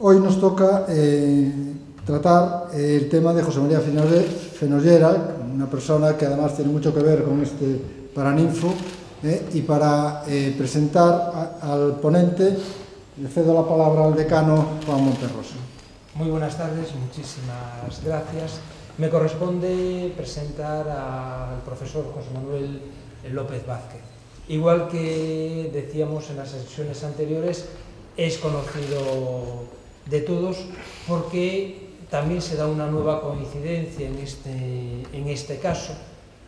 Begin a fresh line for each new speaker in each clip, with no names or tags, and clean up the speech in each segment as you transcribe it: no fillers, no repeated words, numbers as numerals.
Hoy nos toca tratar el tema de José María Fenollera, una persona que además tiene mucho que ver con este Paraninfo, y para presentar al ponente le cedo la palabra al decano Juan Monterroso.
Muy buenas tardes, muchísimas gracias. Me corresponde presentar al profesor José Manuel López Vázquez. Igual que decíamos en las sesiones anteriores, es conocido de todos porque también se da una nueva coincidencia en este caso,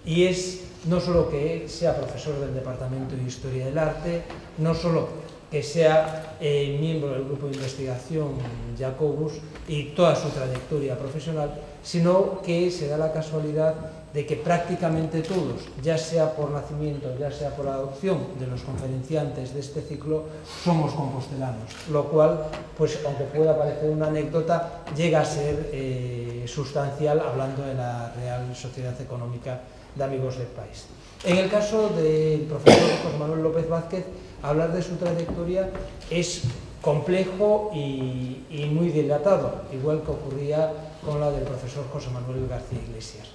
y es no solo que sea profesor del Departamento de Historia del Arte, no solo que sea miembro del grupo de investigación Jacobus y toda su trayectoria profesional, sino que se da la casualidad de que prácticamente todos, ya sea por nacimiento, ya sea por adopción de los conferenciantes de este ciclo, somos compostelanos, lo cual, pues aunque pueda parecer una anécdota, llega a ser sustancial hablando de la Real Sociedad Económica de Amigos del País. En el caso del profesor José Manuel López Vázquez, hablar de su trayectoria es complejo y muy dilatado, igual que ocurría con la del profesor José Manuel García Iglesias.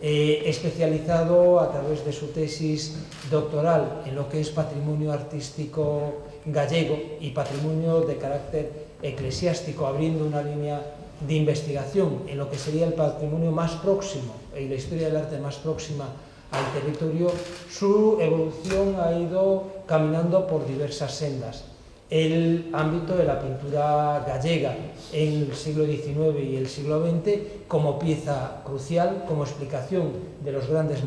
Especializado a través de su tesis doctoral en lo que es patrimonio artístico gallego y patrimonio de carácter eclesiástico, abriendo una línea de investigación en lo que sería el patrimonio más próximo y la historia del arte más próxima al territorio, su evolución ha ido caminando por diversas sendas. El ámbito de la pintura gallega en el siglo XIX y el siglo XX como pieza crucial, como explicación de los grandes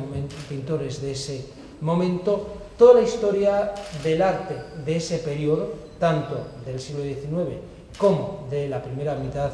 pintores de ese momento, toda la historia del arte de ese periodo, tanto del siglo XIX como de la primera mitad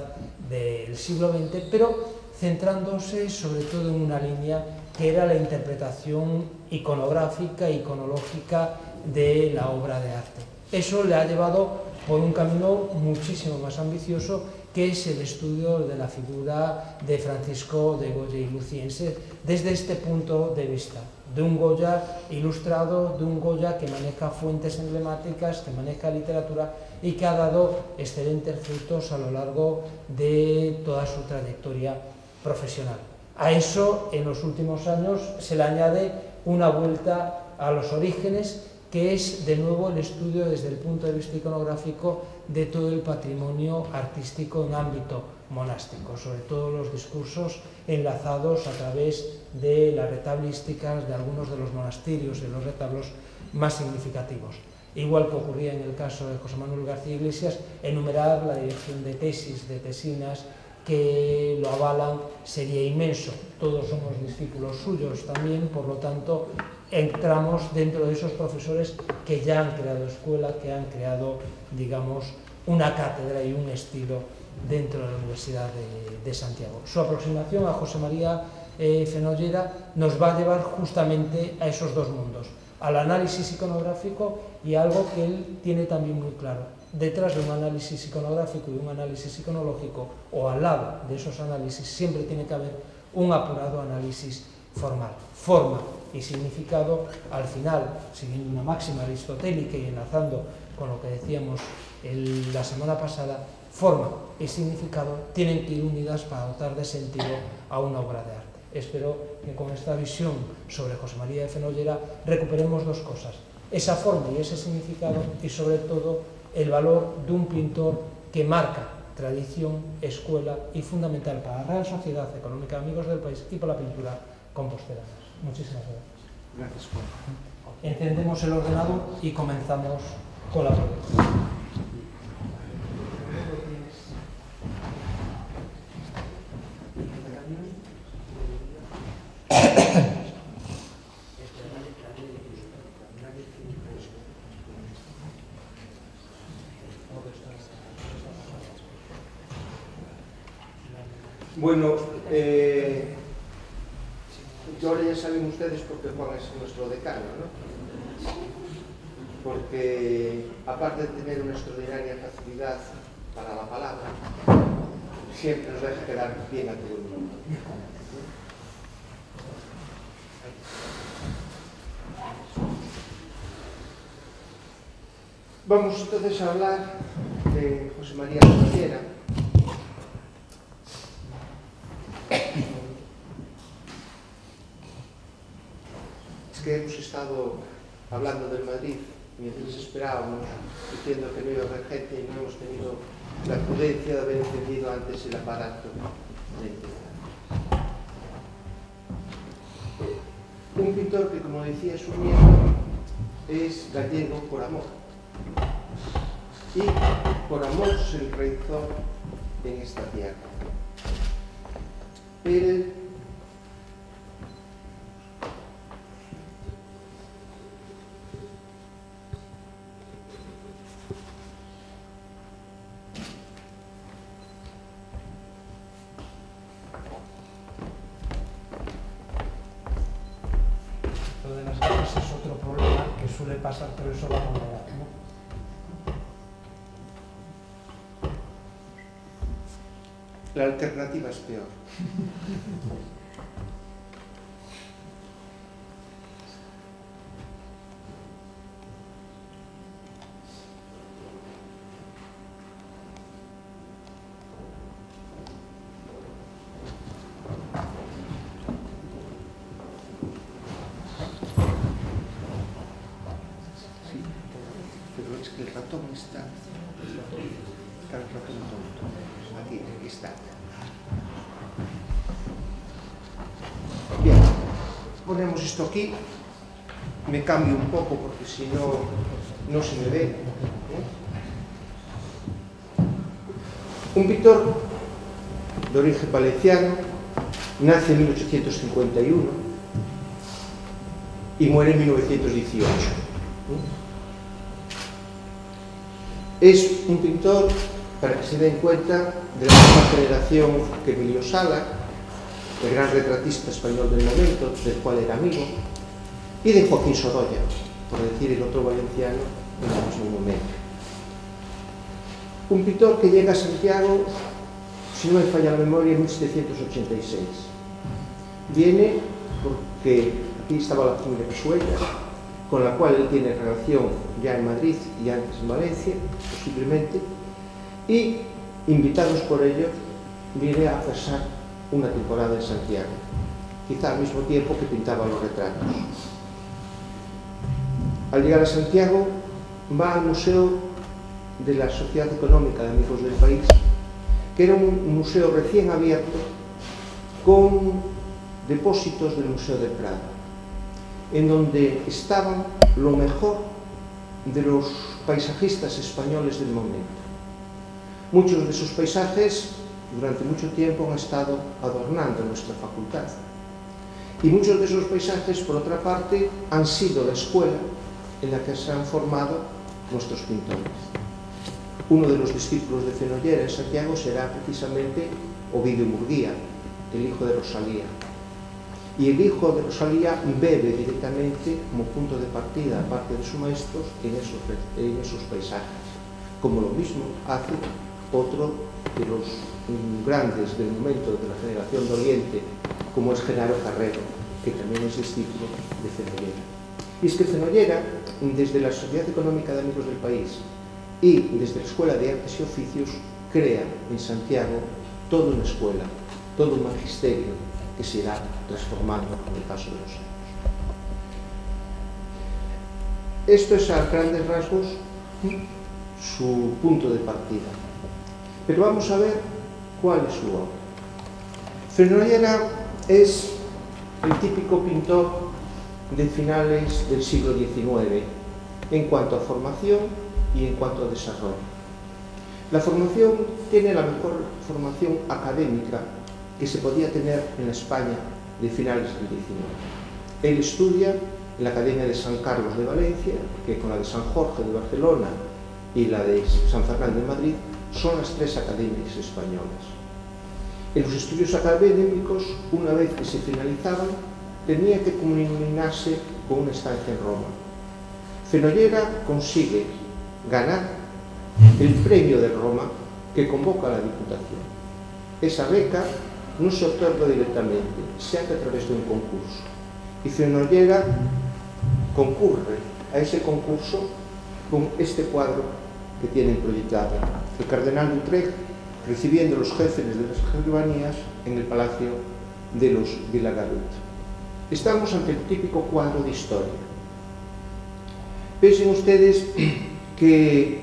del siglo XX, pero centrándose sobre todo en una línea que era la interpretación iconográfica, iconológica de la obra de arte. Eso le ha llevado por un camino muchísimo más ambicioso, que es el estudio de la figura de Francisco de Goya y Luciense desde este punto de vista, de un Goya ilustrado, de un Goya que maneja fuentes emblemáticas, que maneja literatura y que ha dado excelentes frutos a lo largo de toda su trayectoria profesional. A eso, en los últimos años, se le añade una vuelta a los orígenes, que es de nuevo el estudio desde el punto de vista iconográfico de todo el patrimonio artístico en ámbito monástico, sobre todo los discursos enlazados a través de las retablísticas de algunos de los monasterios y los retablos más significativos. Igual que ocurría en el caso de José Manuel García Iglesias, enumerar la dirección de tesis, de tesinas, que lo avalan sería inmenso. Todos somos discípulos suyos también, por lo tanto, entramos dentro de esos profesores que ya han creado escuela, que han creado, digamos, una cátedra y un estilo dentro de la Universidad de Santiago. Su aproximación a José María Fenollera nos va a llevar justamente a esos dos mundos, al análisis iconográfico y algo que él tiene también muy claro. Detrás de un análisis iconográfico y un análisis iconológico, o al lado de esos análisis, siempre tiene que haber un apurado análisis formal. Forma y significado, al final, siguiendo una máxima aristotélica y enlazando con lo que decíamos la semana pasada, forma y significado tienen que ir unidas para dotar de sentido a una obra de arte. Espero que con esta visión sobre José María de Fenollera recuperemos dos cosas: esa forma y ese significado, y sobre todo el valor de un pintor que marca tradición, escuela y fundamental para la Real Sociedad Económica de Amigos del País y para la pintura compostelana. Muchísimas gracias.
Gracias, Juan.
Encendemos el ordenador y comenzamos con la pregunta.
Bueno, ahora ya saben ustedes por qué Juan es nuestro decano, ¿no? Porque aparte de tener una extraordinaria facilidad para la palabra, siempre nos deja quedar bien a todo el mundo. Vamos entonces a hablar de José María Fenollera, es que hemos estado hablando del Madrid mientras esperábamos, diciendo que no iba a haber gente y no hemos tenido la prudencia de haber encendido antes el aparato de integrar. Un pintor que, como decía su miembro, es gallego por amor. Y por amor se enraizó en esta tierra. Él
Lo de las gafas es otro problema que suele pasar, pero eso va con la edad, ¿no?
La alternativa es peor. Sí, pero es que el ratón está el ratón tonto. Aquí está. Bien, ponemos esto aquí, me cambio un poco porque si no, no se me ve. Un pintor de origen valenciano, nace en 1851 y muere en 1918. Es un pintor, para que se den cuenta, de la misma generación que Emilio Sala, el gran retratista español del momento, del cual era amigo, y de Joaquín Sorolla, por decir el otro valenciano en el mismo momento. Un pintor que llega a Santiago, si no me falla la memoria, en 1786. Viene porque aquí estaba la familia Pesuella, con la cual él tiene relación ya en Madrid y antes en Valencia, posiblemente, y invitados por ellos, viene a pasar una temporada en Santiago, quizá al mismo tiempo que pintaba los retratos. Al llegar a Santiago, va al Museo de la Sociedad Económica de Amigos del País, que era un museo recién abierto con depósitos del Museo del Prado, en donde estaban lo mejor de los paisajistas españoles del momento. Muchos de esos paisajes durante mucho tiempo han estado adornando nuestra facultad. Y muchos de esos paisajes, por otra parte, han sido la escuela en la que se han formado nuestros pintores. Uno de los discípulos de Fenollera en Santiago será precisamente Ovidio Murguía, el hijo de Rosalía. Y el hijo de Rosalía bebe directamente como punto de partida, aparte de sus maestros, en esos paisajes. Como lo mismo hace otro de los grandes del momento de la generación de Oriente, como es Genaro Carrero, que también es discípulo de Fenollera. Y es que Fenollera, desde la Sociedad Económica de Amigos del País y desde la Escuela de Artes y Oficios, crea en Santiago toda una escuela, todo un magisterio que se irá transformando con el paso de los años. Esto es a grandes rasgos su punto de partida. Pero vamos a ver cuál es su obra. Fenollera es el típico pintor de finales del siglo XIX en cuanto a formación y en cuanto a desarrollo. La formación tiene la mejor formación académica que se podía tener en la España de finales del XIX. Él estudia en la Academia de San Carlos de Valencia, que con la de San Jorge de Barcelona y la de San Fernando de Madrid son las tres academias españolas. En los estudios académicos, una vez que se finalizaban, tenía que culminarse con una estancia en Roma. Fenollera consigue ganar el premio de Roma que convoca a la Diputación. Esa beca no se otorga directamente, se hace a través de un concurso. Y Fenollera concurre a ese concurso con este cuadro que tienen proyectada. El cardenal de Utrecht recibiendo a los jefes de las germanías en el Palacio de los Villagarut. Estamos ante el típico cuadro de historia. Piensen ustedes que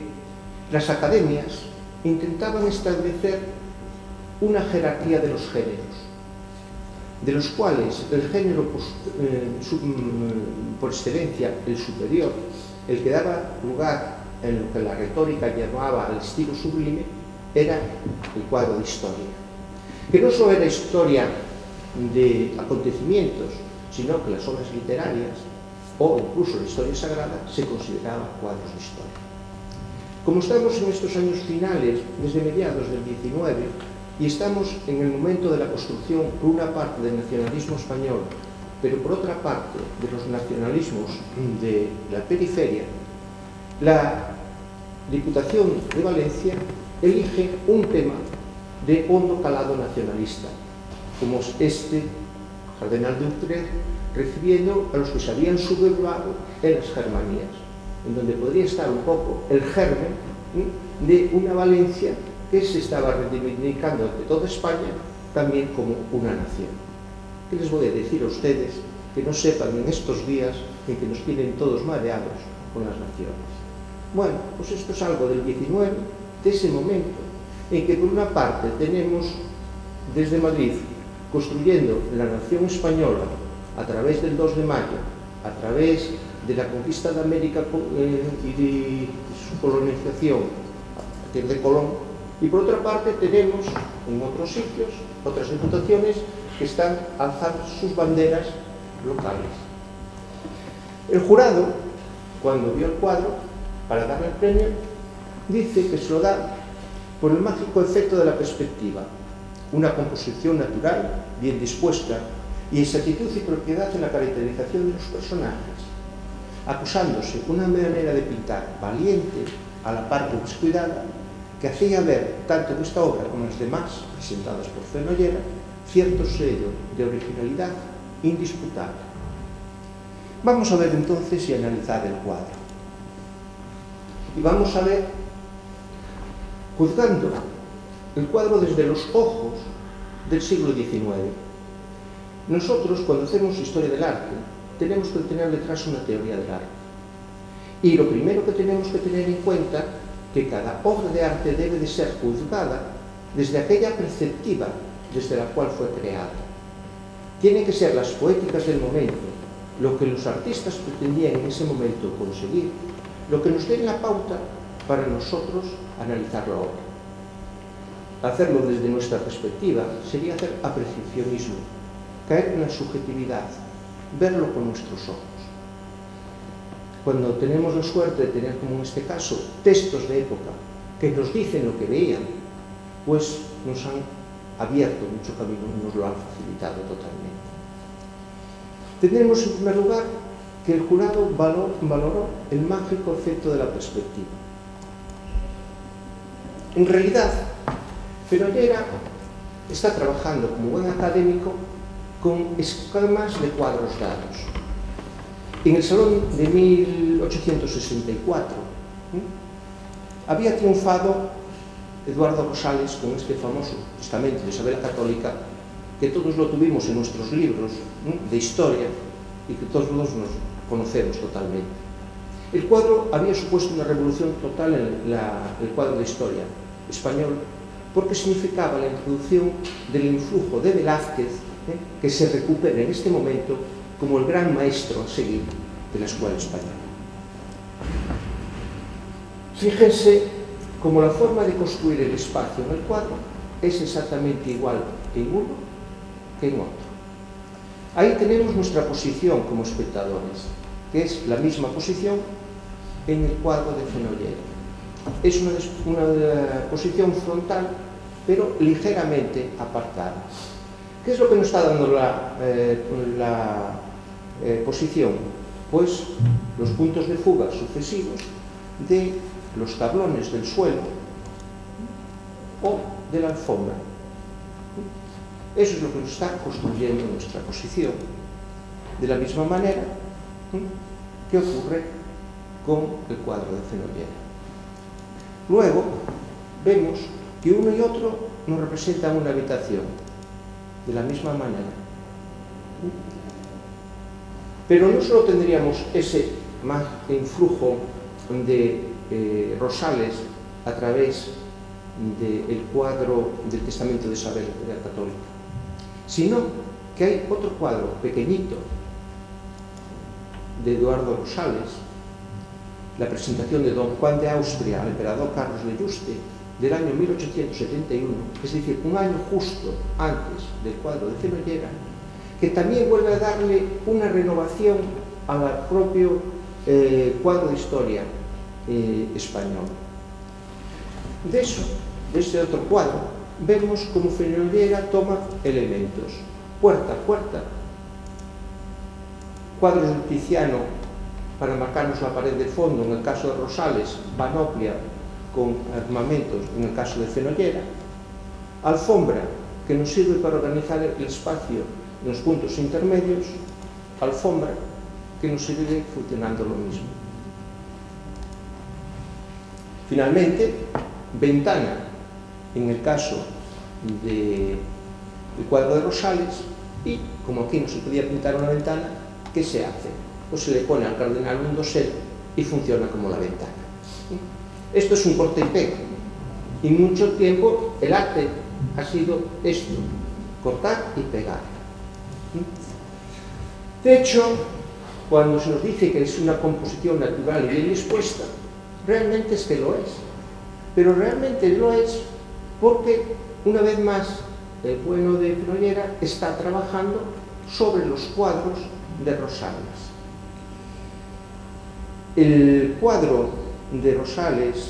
las academias intentaban establecer una jerarquía de los géneros, de los cuales el género por excelencia, el superior, el que daba lugar en lo que la retórica llamaba el estilo sublime, era el cuadro de historia, que no solo era historia de acontecimientos, sino que las obras literarias o incluso la historia sagrada se consideraban cuadros de historia. Como estamos en estos años finales, desde mediados del 19, y estamos en el momento de la construcción, por una parte, del nacionalismo español, pero por otra parte, de los nacionalismos de la periferia, la Diputación de Valencia elige un tema de hondo calado nacionalista, como este cardenal de Utrecht recibiendo a los que se habían sublevado en las Germanías, en donde podría estar un poco el germen de una Valencia que se estaba reivindicando ante toda España también como una nación. ¿Qué les voy a decir a ustedes que no sepan en estos días en que nos tienen todos mareados con las naciones? Bueno, pues esto es algo del 19, de ese momento en que por una parte tenemos desde Madrid construyendo la nación española a través del 2 de mayo, a través de la conquista de América y de su colonización a partir de Colón, y por otra parte tenemos en otros sitios, otras diputaciones que están alzando sus banderas locales. El jurado, cuando vio el cuadro, para darle el premio, dice que se lo da por el mágico efecto de la perspectiva, una composición natural, bien dispuesta, y exactitud y propiedad en la caracterización de los personajes, acusándose una manera de pintar valiente a la par que descuidada, que hacía ver, tanto en esta obra como en las demás presentadas por Fenollera, cierto sello de originalidad indisputable. Vamos a ver entonces y analizar el cuadro. Y vamos a ver, juzgando el cuadro desde los ojos del siglo XIX. Nosotros, cuando hacemos historia del arte, tenemos que tener detrás una teoría del arte. Y lo primero que tenemos que tener en cuenta que cada obra de arte debe de ser juzgada desde aquella perspectiva desde la cual fue creada. Tienen que ser las poéticas del momento, lo que los artistas pretendían en ese momento conseguir, lo que nos dé la pauta para nosotros analizar la obra. Hacerlo desde nuestra perspectiva sería hacer apreciacionismo, caer en la subjetividad, verlo con nuestros ojos. Cuando tenemos la suerte de tener, como en este caso, textos de época que nos dicen lo que veían, pues nos han abierto mucho camino y nos lo han facilitado totalmente. Tendremos en primer lugar que el jurado valoró el mágico efecto de la perspectiva. En realidad, Fenollera está trabajando como buen académico con esquemas de cuadros dados. En el Salón de 1864 había triunfado Eduardo Rosales con este famoso testamento de Isabel la Católica, que todos lo tuvimos en nuestros libros de historia y que todos nos conocemos totalmente. El cuadro había supuesto una revolución total en el cuadro de historia español, porque significaba la introducción del influjo de Velázquez, que se recupera en este momento como el gran maestro a seguir de la escuela española. Fíjense cómo la forma de construir el espacio en el cuadro es exactamente igual en uno que en otro. Ahí tenemos nuestra posición como espectadores, que es la misma posición en el cuadro de Fenollera. Es una posición frontal, pero ligeramente apartada. ¿Qué es lo que nos está dando la posición? Pues los puntos de fuga sucesivos de los tablones del suelo o de la alfombra. Eso es lo que nos está construyendo nuestra posición. De la misma manera que ocurre con el cuadro de Fenollera. Luego, vemos que uno y otro nos representan una habitación, de la misma manera. Pero no solo tendríamos ese influjo de Rosales a través del cuadro del Testamento de Isabel la Católica, sino que hay otro cuadro pequeñito de Eduardo Rosales, la presentación de don Juan de Austria al emperador Carlos de Juste del año 1871, es decir, un año justo antes del cuadro de Fenollera, que también vuelve a darle una renovación al propio cuadro de historia español. De este otro cuadro, vemos como Fenollera toma elementos. Puerta a puerta, cuadros de Tiziano para marcarnos la pared de fondo, en el caso de Rosales, panoplia con armamentos, en el caso de Fenollera, alfombra, que nos sirve para organizar el espacio en los puntos intermedios, alfombra, que nos sigue funcionando lo mismo. Finalmente, ventana, en el caso del cuadro de Rosales, y como aquí no se podía pintar una ventana, ¿qué se hace? Pues se le pone al cardenal un dosel y funciona como la ventana. Esto es un corte y pega, y mucho tiempo el arte ha sido esto, cortar y pegar. De hecho, cuando se nos dice que es una composición natural y bien dispuesta, realmente es que lo es, pero realmente lo es porque, una vez más, el bueno de Fenollera está trabajando sobre los cuadros de Rosales. El cuadro de Rosales,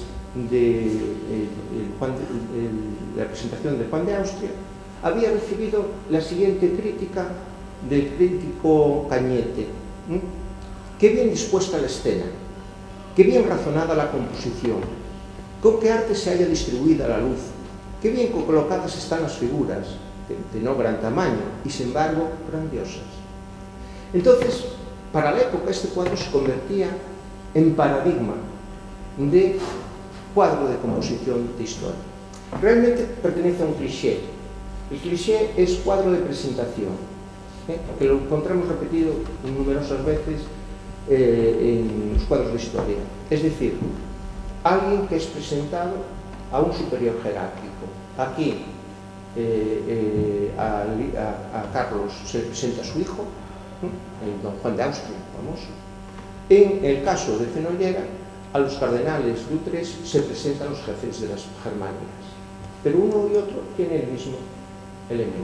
la presentación de Juan de Austria, había recibido la siguiente crítica del crítico Cañete. Qué bien dispuesta la escena, qué bien razonada la composición, con qué arte se haya distribuida la luz, qué bien colocadas están las figuras, de no gran tamaño y sin embargo grandiosas. Entonces, para la época este cuadro se convertía en paradigma de cuadro de composición de historia. Realmente pertenece a un cliché. El cliché es cuadro de presentación, que lo encontramos repetido numerosas veces en los cuadros de historia. Es decir, alguien que es presentado a un superior jerárquico. Aquí a Carlos se presenta a su hijo, don Juan de Austria, famoso. En el caso de Fenollera, a los cardenales de U3 se presentan los jefes de las germánicas. Pero uno y otro tienen el mismo elemento.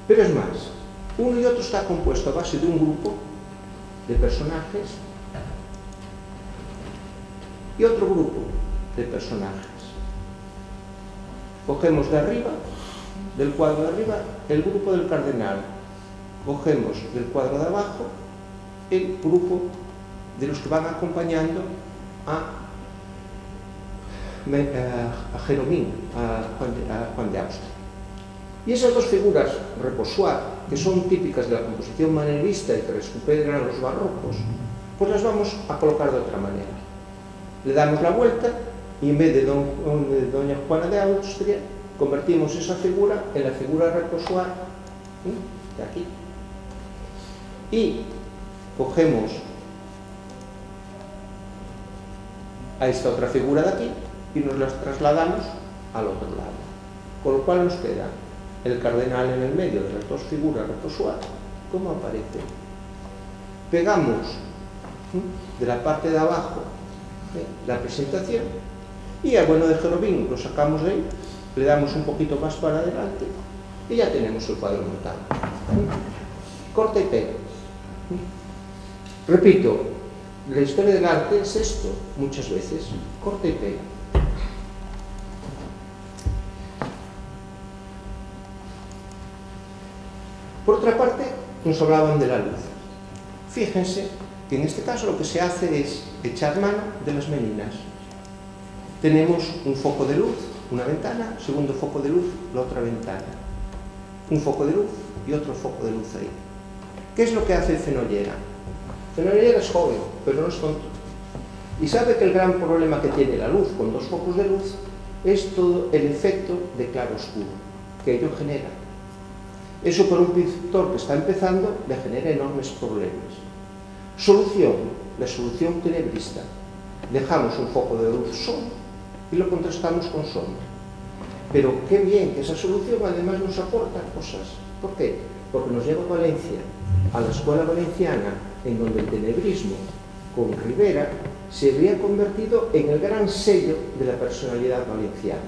Pero es más, uno y otro está compuesto a base de un grupo de personajes y otro grupo de personajes. Cogemos de arriba, del cuadro de arriba, el grupo del cardenal. Cogemos del cuadro de abajo el grupo de los que van acompañando a Jeromín, a Juan de Austria. Y esas dos figuras, reposoir, que son típicas de la composición manierista y que recuperan los barrocos, pues las vamos a colocar de otra manera. Le damos la vuelta y en vez de doña Juana de Austria, convertimos esa figura en la figura reposoir de aquí. Y cogemos a esta otra figura de aquí y nos las trasladamos al otro lado. Con lo cual nos queda el cardenal en el medio de las dos figuras reposoir, como aparece. Pegamos de la parte de abajo la presentación y al bueno de Jeromín lo sacamos de ahí, le damos un poquito más para adelante y ya tenemos el cuadro montado. Corta y pega. Repito, la historia del arte es esto, muchas veces, corta y pega. Por otra parte, nos hablaban de la luz. Fíjense que en este caso lo que se hace es echar mano de las meninas. Tenemos un foco de luz, una ventana, segundo foco de luz, la otra ventana. Un foco de luz y otro foco de luz ahí. ¿Qué es lo que hace Fenollera? Fenollera es joven, pero no es tonto. Y sabe que el gran problema que tiene la luz con dos focos de luz es todo el efecto de claro-oscuro que ello genera. Eso para un pintor que está empezando le genera enormes problemas. Solución, la solución tenebrista. Dejamos un foco de luz solo y lo contrastamos con sombra. Pero qué bien que esa solución además nos aporta cosas. ¿Por qué? Porque nos lleva a Valencia, a la escuela valenciana, en donde el tenebrismo con Ribera se habría convertido en el gran sello de la personalidad valenciana.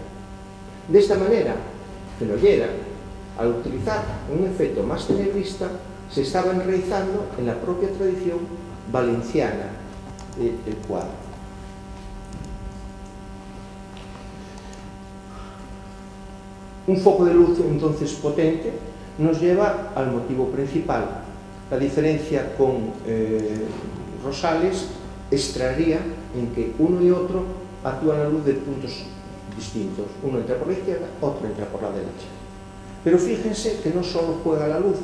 De esta manera, Fenollera, al utilizar un efecto más tenebrista, se estaba enraizando en la propia tradición valenciana del cuadro. Un foco de luz entonces potente nos lleva al motivo principal. La diferencia con Rosales extraería en que uno y otro actúan a la luz de puntos distintos. Uno entra por la izquierda, otro entra por la derecha. Pero fíjense que no solo juega la luz,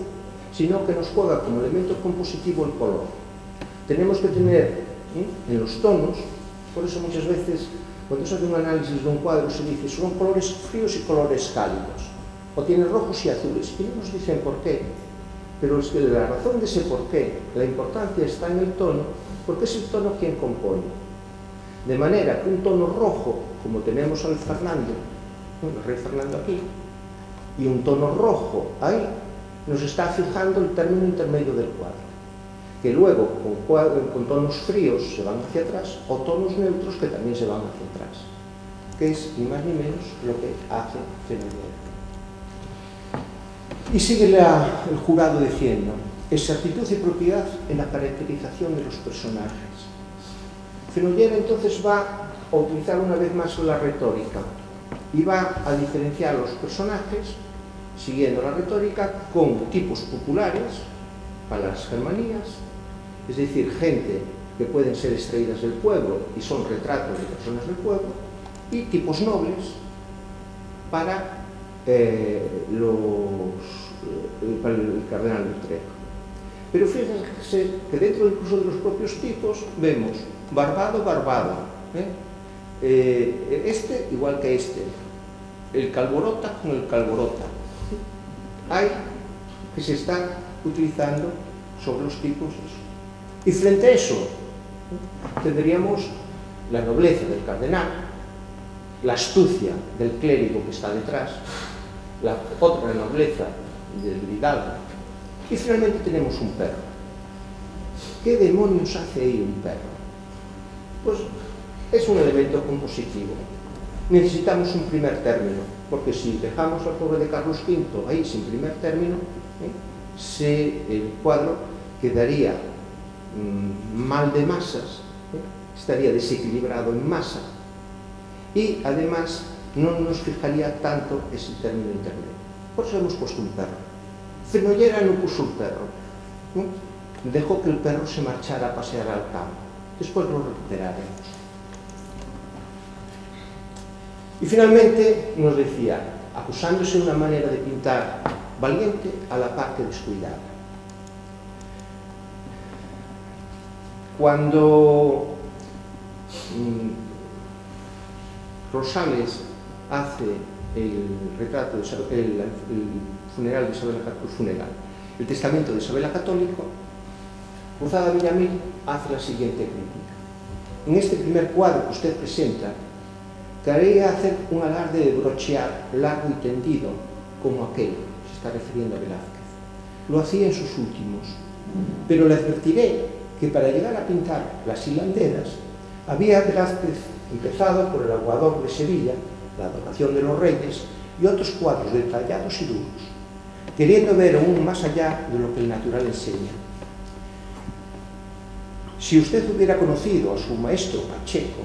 sino que nos juega como elemento compositivo el color. Tenemos que tener en los tonos, por eso muchas veces cuando se hace un análisis de un cuadro se dice son colores fríos y colores cálidos, o tiene rojos y azules, y no nos dicen por qué. Pero es que la razón de ese por qué, la importancia está en el tono, porque es el tono quien compone. De manera que un tono rojo, como tenemos al Fernando, el rey Fernando aquí, y un tono rojo ahí, nos está fijando el término intermedio del cuadro, que luego con tonos fríos se van hacia atrás, o tonos neutros que también se van hacia atrás, que es ni más ni menos lo que hace Fenollera. Y sigue el jurado diciendo: exactitud y propiedad en la caracterización de los personajes. Fenollera entonces va a utilizar una vez más la retórica y va a diferenciar los personajes, siguiendo la retórica, con tipos populares para las germanías, es decir, gente que pueden ser extraídas del pueblo y son retratos de personas del pueblo, y tipos nobles para el cardenal de Utrecht. Pero fíjense que dentro incluso de los propios tipos vemos barbado, este igual que este, el calborota con el calborota. Hay que se están utilizando sobre los tipos. Y frente a eso tendríamos la nobleza del cardenal, la astucia del clérigo que está detrás, la otra nobleza del hidalgo, y finalmente tenemos un perro. ¿Qué demonios hace ahí un perro? Pues es un elemento compositivo. Necesitamos un primer término, porque si dejamos al pobre de Carlos V ahí sin primer término, el cuadro quedaría mal de masas, estaría desequilibrado en masa, y además no nos fijaría tanto ese término intermedio. Por eso hemos puesto un perro. Fenollera no puso un perro, dejó que el perro se marchara a pasear al campo. Después lo recuperaremos. Y finalmente nos decía, acusándose de una manera de pintar valiente a la par que descuidada. Cuando Rosales hace el retrato, el funeral de Isabel el testamento de Isabel la Católica, Cruzada Villamil hace la siguiente crítica. En este primer cuadro que usted presenta, quería hacer un alarde de brochear largo y tendido, como aquel, se está refiriendo a Velázquez. Lo hacía en sus últimos, pero le advertiré que para llegar a pintar las hilanderas, había Velázquez empezado por el Aguador de Sevilla, la Adoración de los Reyes, y otros cuadros detallados y duros, queriendo ver aún más allá de lo que el natural enseña. Si usted hubiera conocido a su maestro Pacheco,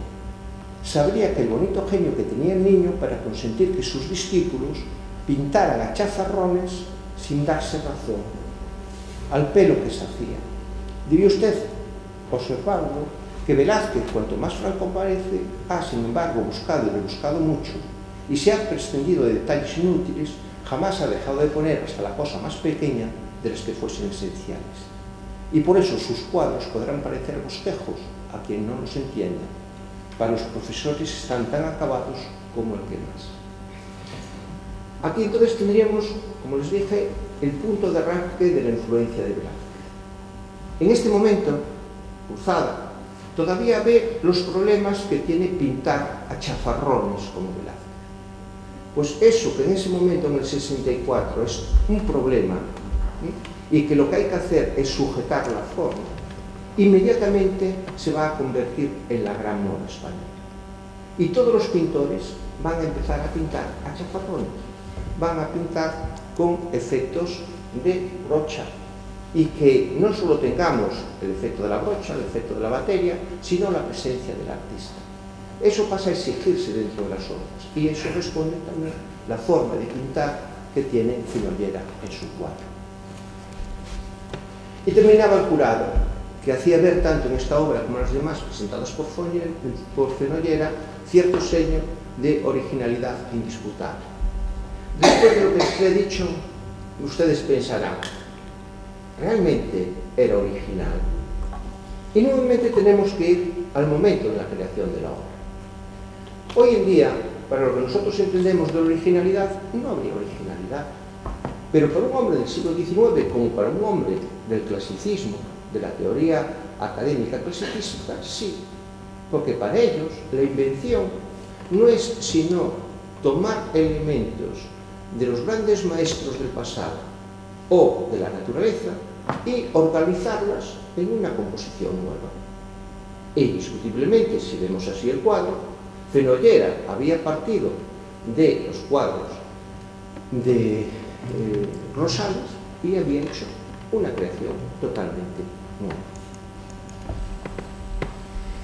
sabría que el bonito genio que tenía el niño para consentir que sus discípulos pintaran a chazarrones sin darse razón, al pelo que se hacía. Diría usted, observando, que Velázquez, cuanto más franco parece, ha, sin embargo, buscado y rebuscado mucho, y se ha prescindido de detalles inútiles, jamás ha dejado de poner hasta la cosa más pequeña de las que fuesen esenciales. y por eso sus cuadros podrán parecer bosquejos a quien no los entienda. Para los profesores están tan acabados como el que más. Aquí entonces tendríamos, como les dije, el punto de arranque de la influencia de Velázquez. En este momento, Cruzada todavía ve los problemas que tiene pintar a chafarrones como Velázquez. Pues eso que en ese momento, en el 64, es un problema, y que lo que hay que hacer es sujetar la forma, inmediatamente se va a convertir en la gran moda española. Y todos los pintores van a empezar a pintar a chafarrones, van a pintar con efectos de brocha, y que no solo tengamos el efecto de la brocha, el efecto de la batería, sino la presencia del artista. Eso pasa a exigirse dentro de las obras, y eso responde también la forma de pintar que tiene Fenollera en su cuadro. Y terminaba el curado, que hacía ver tanto en esta obra como en las demás presentadas por Fenollera cierto sello de originalidad indisputable. Después de lo que les he dicho, ustedes pensarán, ¿realmente era original? Y nuevamente tenemos que ir al momento de la creación de la obra. Hoy en día, para lo que nosotros entendemos de originalidad, no habría originalidad. Pero para un hombre del siglo XIX, como para un hombre del clasicismo, de la teoría académica clasicista, sí. Porque para ellos la invención no es sino tomar elementos de los grandes maestros del pasado o de la naturaleza y organizarlas en una composición nueva. E indiscutiblemente, si vemos así el cuadro, Fenollera había partido de los cuadros de Rosales y había hecho una creación totalmente nueva.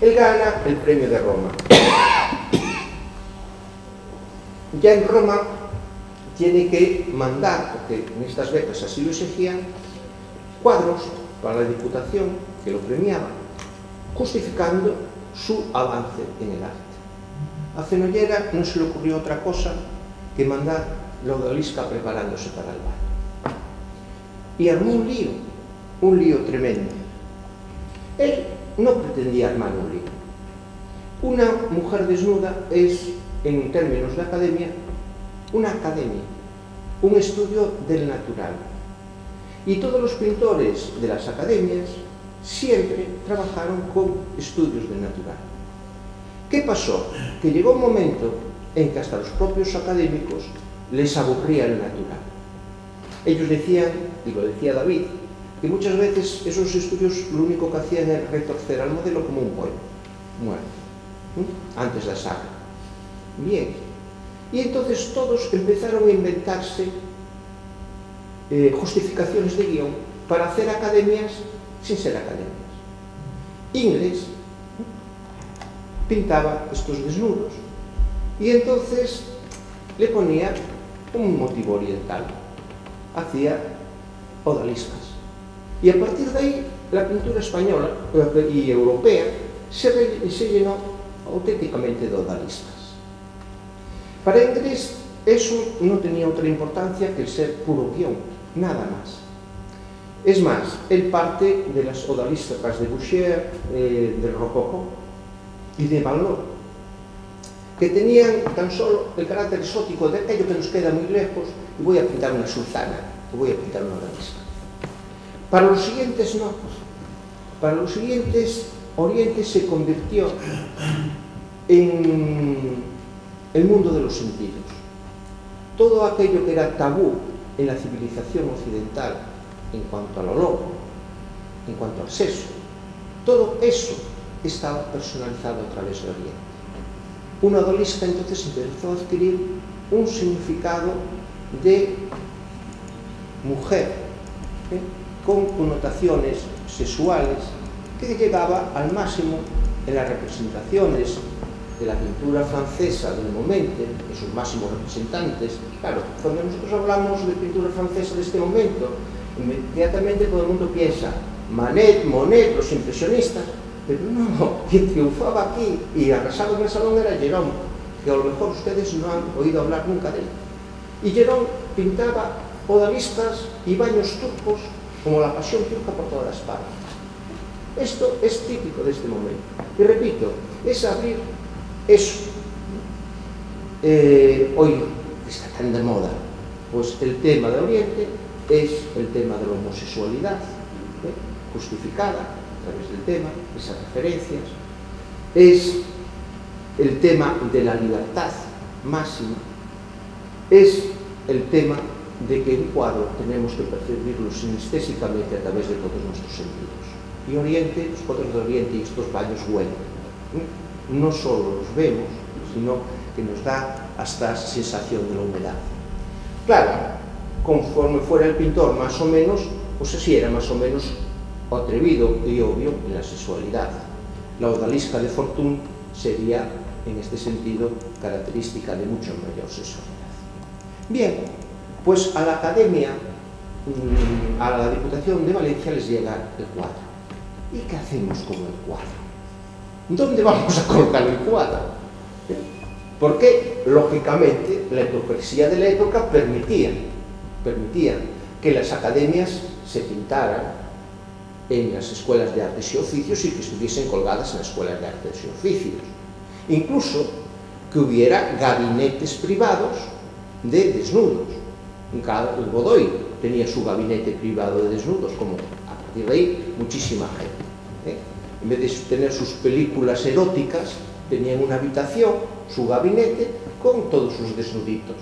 Él gana el premio de Roma. Ya en Roma tiene que mandar, porque en estas becas así lo exigían, cuadros para la Diputación que lo premiaba, justificando su avance en el arte. A Fenollera no se le ocurrió otra cosa que mandar la odalisca preparándose para el baile. Y armó un lío tremendo. Él no pretendía armar un lío. Una mujer desnuda es, en términos de academia, una academia, un estudio del natural. Y todos los pintores de las academias siempre trabajaron con estudios del natural. ¿Qué pasó? Que llegó un momento en que hasta los propios académicos les aburría el natural. Ellos decían, y lo decía David, que muchas veces esos estudios lo único que hacían era retorcer al modelo como un pollo muerto, antes de asarlo. Bien. Y entonces todos empezaron a inventarse justificaciones de guión para hacer academias sin ser academias. Ingles pintaba estos desnudos y entonces le ponía un motivo oriental, hacía odaliscas, y a partir de ahí la pintura española y europea se llenó auténticamente de odaliscas. Para Ingres eso no tenía otra importancia que el ser puro guión, nada más. Es más, él parte de las odaliscas de Boucher, del Rococó y de Van-Loo, que tenían tan solo el carácter exótico de aquello que nos queda muy lejos, y voy a pintar una sultana, o voy a pintar una odalisca. Para los siguientes no. Para los siguientes, Oriente se convirtió en el mundo de los sentidos. Todo aquello que era tabú en la civilización occidental en cuanto al olor, en cuanto al sexo, todo eso estaba personalizado a través del Oriente. Una odalisca entonces empezó a adquirir un significado de mujer, con connotaciones sexuales, que llegaba al máximo en las representaciones de la pintura francesa del momento, de sus máximos representantes. Claro, cuando nosotros hablamos de pintura francesa de este momento, inmediatamente todo el mundo piensa Manet, Monet, los impresionistas, pero no, quien triunfaba aquí y arrasaba en el salón era Gérôme, que a lo mejor ustedes no han oído hablar nunca de él. Y Gérôme pintaba odaliscas y baños turcos como la pasión turca por toda España. Esto es típico de este momento. Y repito, es abrir eso. Hoy está tan de moda, pues el tema de Oriente es el tema de la homosexualidad, justificada a través del tema, esas referencias, es el tema de la libertad máxima, es el tema de que un cuadro tenemos que percibirlo sinestésicamente a través de todos nuestros sentidos. Y Oriente, los cuadros de Oriente y estos baños huelen. No solo los vemos, sino que nos da hasta esa sensación de la humedad. Claro, conforme fuera el pintor más o menos, pues así era más o menos atrevido y obvio en la sexualidad. La odalisca de Fortuny sería, en este sentido, característica de mucho mayor sexualidad. Bien, pues a la Academia, a la Diputación de Valencia les llega el cuadro. ¿Y qué hacemos con el cuadro? ¿Dónde vamos a colocar el cuadro? Porque, lógicamente, la hipocresía de la época permitía que las academias se pintaran en las escuelas de artes y oficios y que estuviesen colgadas en las escuelas de artes y oficios. Incluso que hubiera gabinetes privados de desnudos. El Godoy tenía su gabinete privado de desnudos, como a partir de ahí muchísima gente. En vez de tener sus películas eróticas, tenía en una habitación su gabinete con todos sus desnuditos.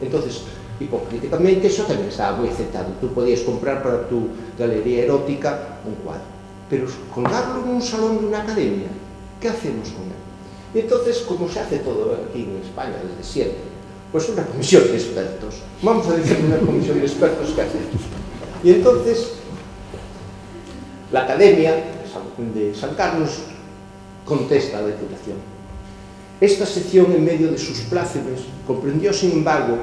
Entonces, hipocríticamente, eso también estaba muy aceptado. Tú podías comprar para tu galería erótica un cuadro, pero colgarlo en un salón de una academia, ¿qué hacemos con él? Y entonces, como se hace todo aquí en España desde siempre, pues una comisión de expertos. Vamos a decir una comisión de expertos que hacemos. Y entonces, la Academia de San Carlos contesta a la Diputación. Esta sección, en medio de sus plácemes, comprendió, sin embargo,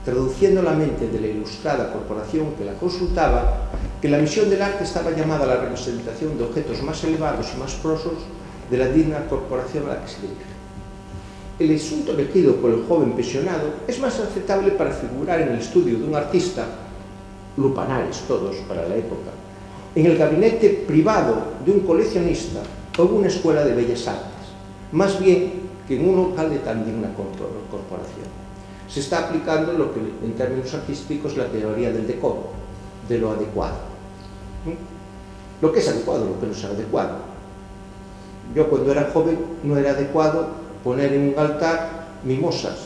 traduciendo la mente de la ilustrada corporación que la consultaba, que la misión del arte estaba llamada a la representación de objetos más elevados y más prosos de la digna corporación a la que se dirige. El asunto elegido por el joven pensionado es más aceptable para figurar en el estudio de un artista, lupanares todos para la época, en el gabinete privado de un coleccionista o en una escuela de bellas artes, más bien que en un local de tan digna corporación. Se está aplicando lo que en términos artísticos es la teoría del decoro, de lo adecuado. Lo que es adecuado, lo que no es adecuado. Yo cuando era joven no era adecuado poner en un altar mimosas.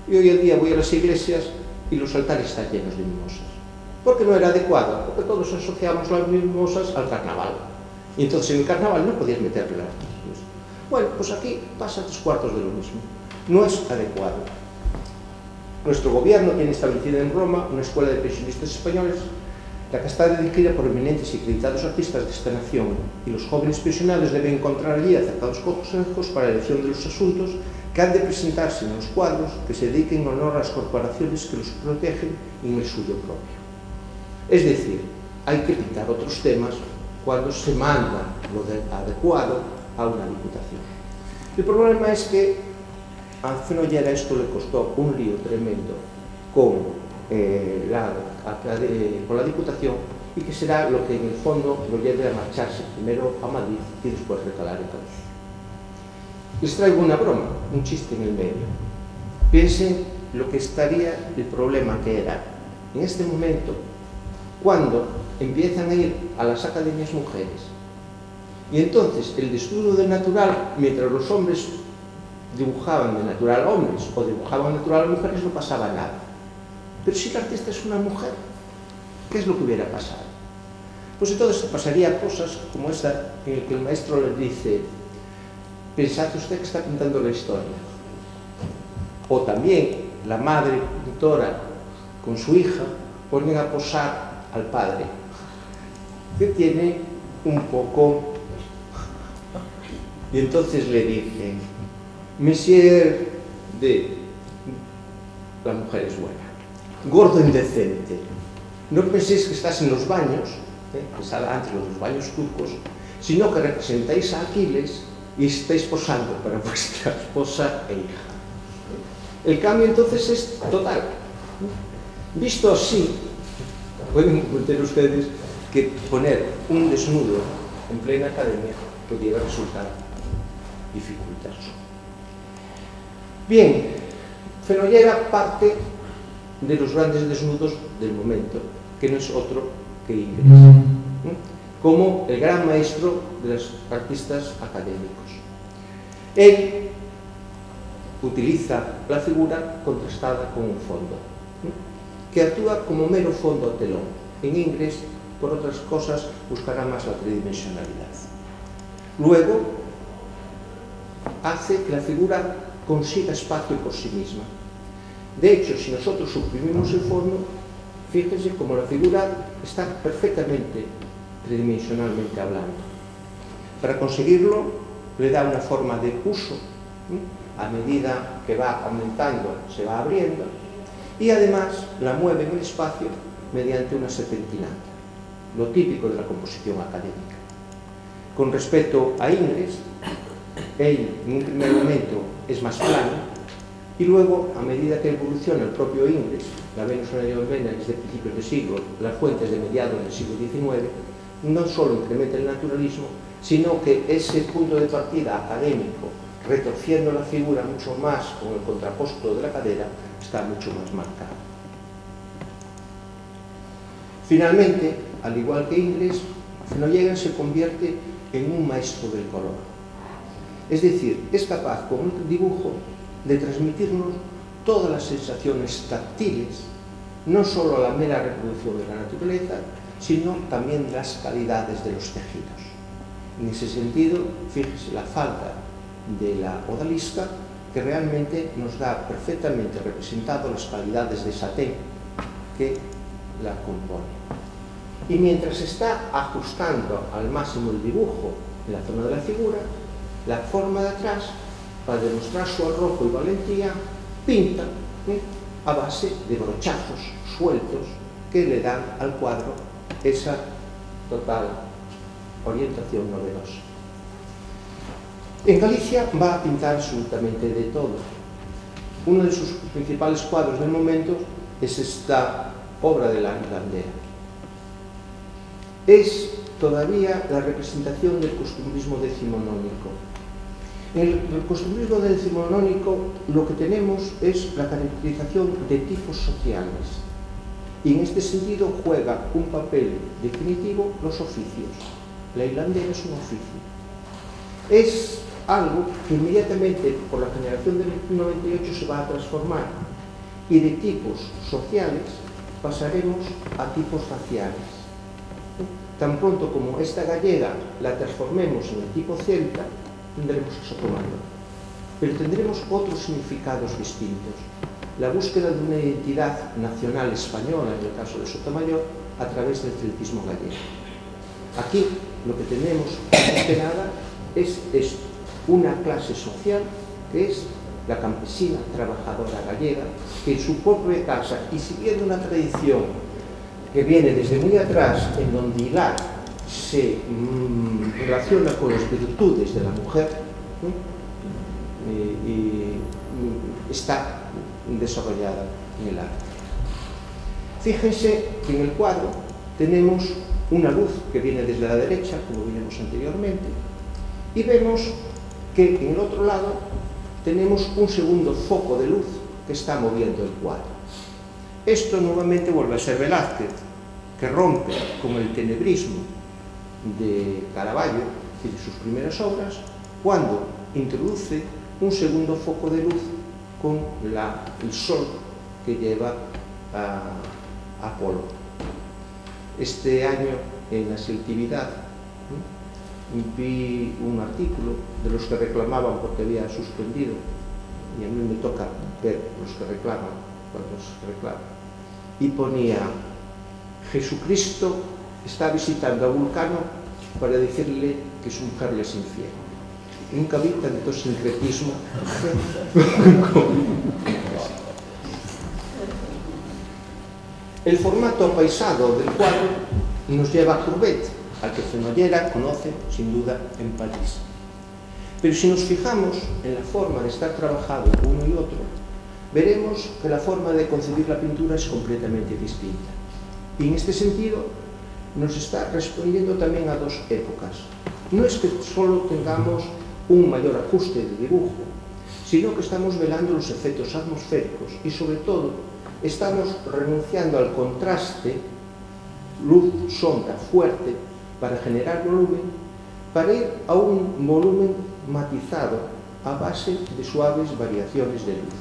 Y hoy en día voy a las iglesias y los altares están llenos de mimosas. ¿Por qué no era adecuado? Porque todos asociamos las mimosas al carnaval. Y entonces en el carnaval no podías meterle las mimosas. Bueno, pues aquí pasa 3/4 de lo mismo. No es adecuado. Nuestro gobierno tiene establecida en Roma una escuela de pensionistas españoles, la que está dirigida por eminentes y acreditados artistas de esta nación, y los jóvenes pensionados deben encontrar allí acertados consejos para la elección de los asuntos que han de presentarse en los cuadros que se dediquen en honor a las corporaciones que los protegen en el suyo propio. Es decir, hay que pintar otros temas cuando se manda lo adecuado a una diputación. El problema es que a Fenollera esto le costó un lío tremendo con la Diputación, y que será lo que en el fondo lo lleve a marcharse primero a Madrid y después recalar en Galicia. Les traigo una broma, un chiste en el medio. Piensen lo que estaría el problema que era en este momento cuando empiezan a ir a las academias mujeres y entonces el desnudo del natural, mientras los hombres dibujaban de natural a hombres o dibujaban de natural a mujeres, no pasaba nada. Pero si el artista es una mujer, ¿qué es lo que hubiera pasado? Pues entonces pasaría cosas como esta en la que el maestro les dice: pensad usted que está pintando la historia. O también la madre pintora con su hija ponen a posar al padre, que tiene un poco... Y entonces le dicen: Monsieur de... La mujer es buena. Gordo indecente. No penséis que estás en los baños, que están antes los baños turcos, sino que representáis a Aquiles y estáis posando para vuestra esposa e hija. El cambio entonces es total. Visto así, pueden entender ustedes que poner un desnudo en plena academia pudiera resultar dificultoso. Bien, Fenollera parte de los grandes desnudos del momento, que no es otro que Ingres, como el gran maestro de los artistas académicos. Él utiliza la figura contrastada con un fondo, que actúa como mero fondo a telón. En Ingres, por otras cosas, buscará más la tridimensionalidad. Luego, hace que la figura consiga espacio por sí misma. De hecho, si nosotros suprimimos el fondo, fíjense cómo la figura está perfectamente tridimensionalmente hablando. Para conseguirlo, le da una forma de uso, a medida que va aumentando, se va abriendo, y además la mueve en el espacio mediante una serpentinata, lo típico de la composición académica. Con respecto a Ingres, él en un primer momento es más plano, y luego, a medida que evoluciona el propio Ingres, la Venus Anadyomene desde principios de siglo, las fuentes de mediados del siglo XIX, no solo incrementa el naturalismo, sino que ese punto de partida académico, retorciendo la figura mucho más con el contraposto de la cadera, está mucho más marcado. Finalmente, al igual que Ingres, Fenollera se convierte en un maestro del color. Es decir, es capaz con un dibujo de transmitirnos todas las sensaciones táctiles, no solo la mera reproducción de la naturaleza, sino también las calidades de los tejidos. En ese sentido, fíjese la falta de la odalisca, que realmente nos da perfectamente representado las calidades de satén que la compone. Y mientras está ajustando al máximo el dibujo en la zona de la figura, la forma de atrás, para demostrar su arrojo y valentía, pinta a base de brochazos sueltos que le dan al cuadro esa total orientación novedosa. En Galicia va a pintar absolutamente de todo. Uno de sus principales cuadros del momento es esta obra de la Irlandera. Es todavía la representación del costumbrismo decimonónico. En el costumbrismo decimonónico lo que tenemos es la caracterización de tipos sociales, y en este sentido juega un papel definitivo los oficios. La Irlandera es un oficio. Es algo que inmediatamente por la generación del 98 se va a transformar, y de tipos sociales pasaremos a tipos raciales. Tan pronto como esta gallega la transformemos en el tipo celta, tendremos a Sotomayor. Pero tendremos otros significados distintos. La búsqueda de una identidad nacional española, en el caso de Sotomayor, a través del celtismo gallego. Aquí lo que tenemos, más que nada, es esto, una clase social que es la campesina trabajadora gallega, que en su propia casa, y siguiendo una tradición que viene desde muy atrás, en donde hilar se relaciona con las virtudes de la mujer, y está desarrollada en el arte. Fíjense que en el cuadro tenemos una luz que viene desde la derecha, como vimos anteriormente, y vemos que en el otro lado tenemos un segundo foco de luz que está moviendo el cuadro. Esto nuevamente vuelve a ser Velázquez, que rompe con el tenebrismo de Caravaggio y de sus primeras obras, cuando introduce un segundo foco de luz con el sol que lleva a Apolo. Este año, en la selectividad, vi un artículo de los que reclamaban porque había suspendido, y a mí me toca ver los que reclaman cuando se reclaman, y ponía: Jesucristo está visitando a Vulcano para decirle que su mujer le es infiel. Nunca vi tanto sincretismo. El formato apaisado del cuadro nos lleva a Courbet, al que Fenollera conoce sin duda en París. Pero si nos fijamos en la forma de estar trabajado uno y otro, veremos que la forma de concebir la pintura es completamente distinta. Y en este sentido, nos está respondiendo tamén a dos épocas. Non es que solo tengamos un mayor ajuste de dibujo, sino que estamos velando los efectos atmosféricos y, sobre todo, estamos renunciando al contraste luz-sombra fuerte para generar volumen, para ir a un volumen matizado a base de suaves variaciones de luz.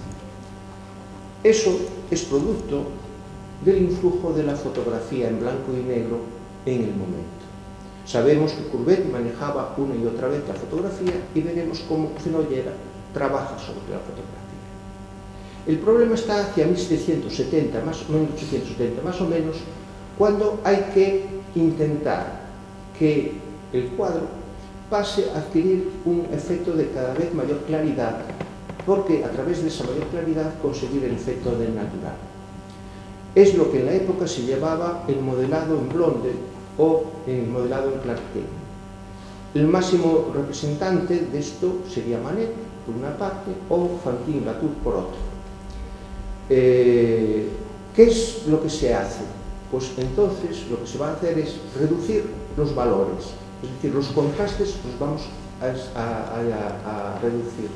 Eso es producto del influjo de la fotografía en blanco y negro en el momento. Sabemos que Courbet manejaba una y otra vez la fotografía y veremos cómo Fenollera trabaja sobre la fotografía. El problema está hacia 1770, más o menos, cuando hay que intentar que el cuadro pase a adquirir un efecto de cada vez mayor claridad, porque a través de esa mayor claridad conseguir el efecto del natural. Es lo que en la época se llamaba el modelado en blonde o el modelado en clarté. El máximo representante de esto sería Manet, por una parte, o Fantin-Latour, por otra. ¿Qué es lo que se hace? Pues entonces lo que se va a hacer es reducir los valores, es decir, los contrastes los vamos a reducir.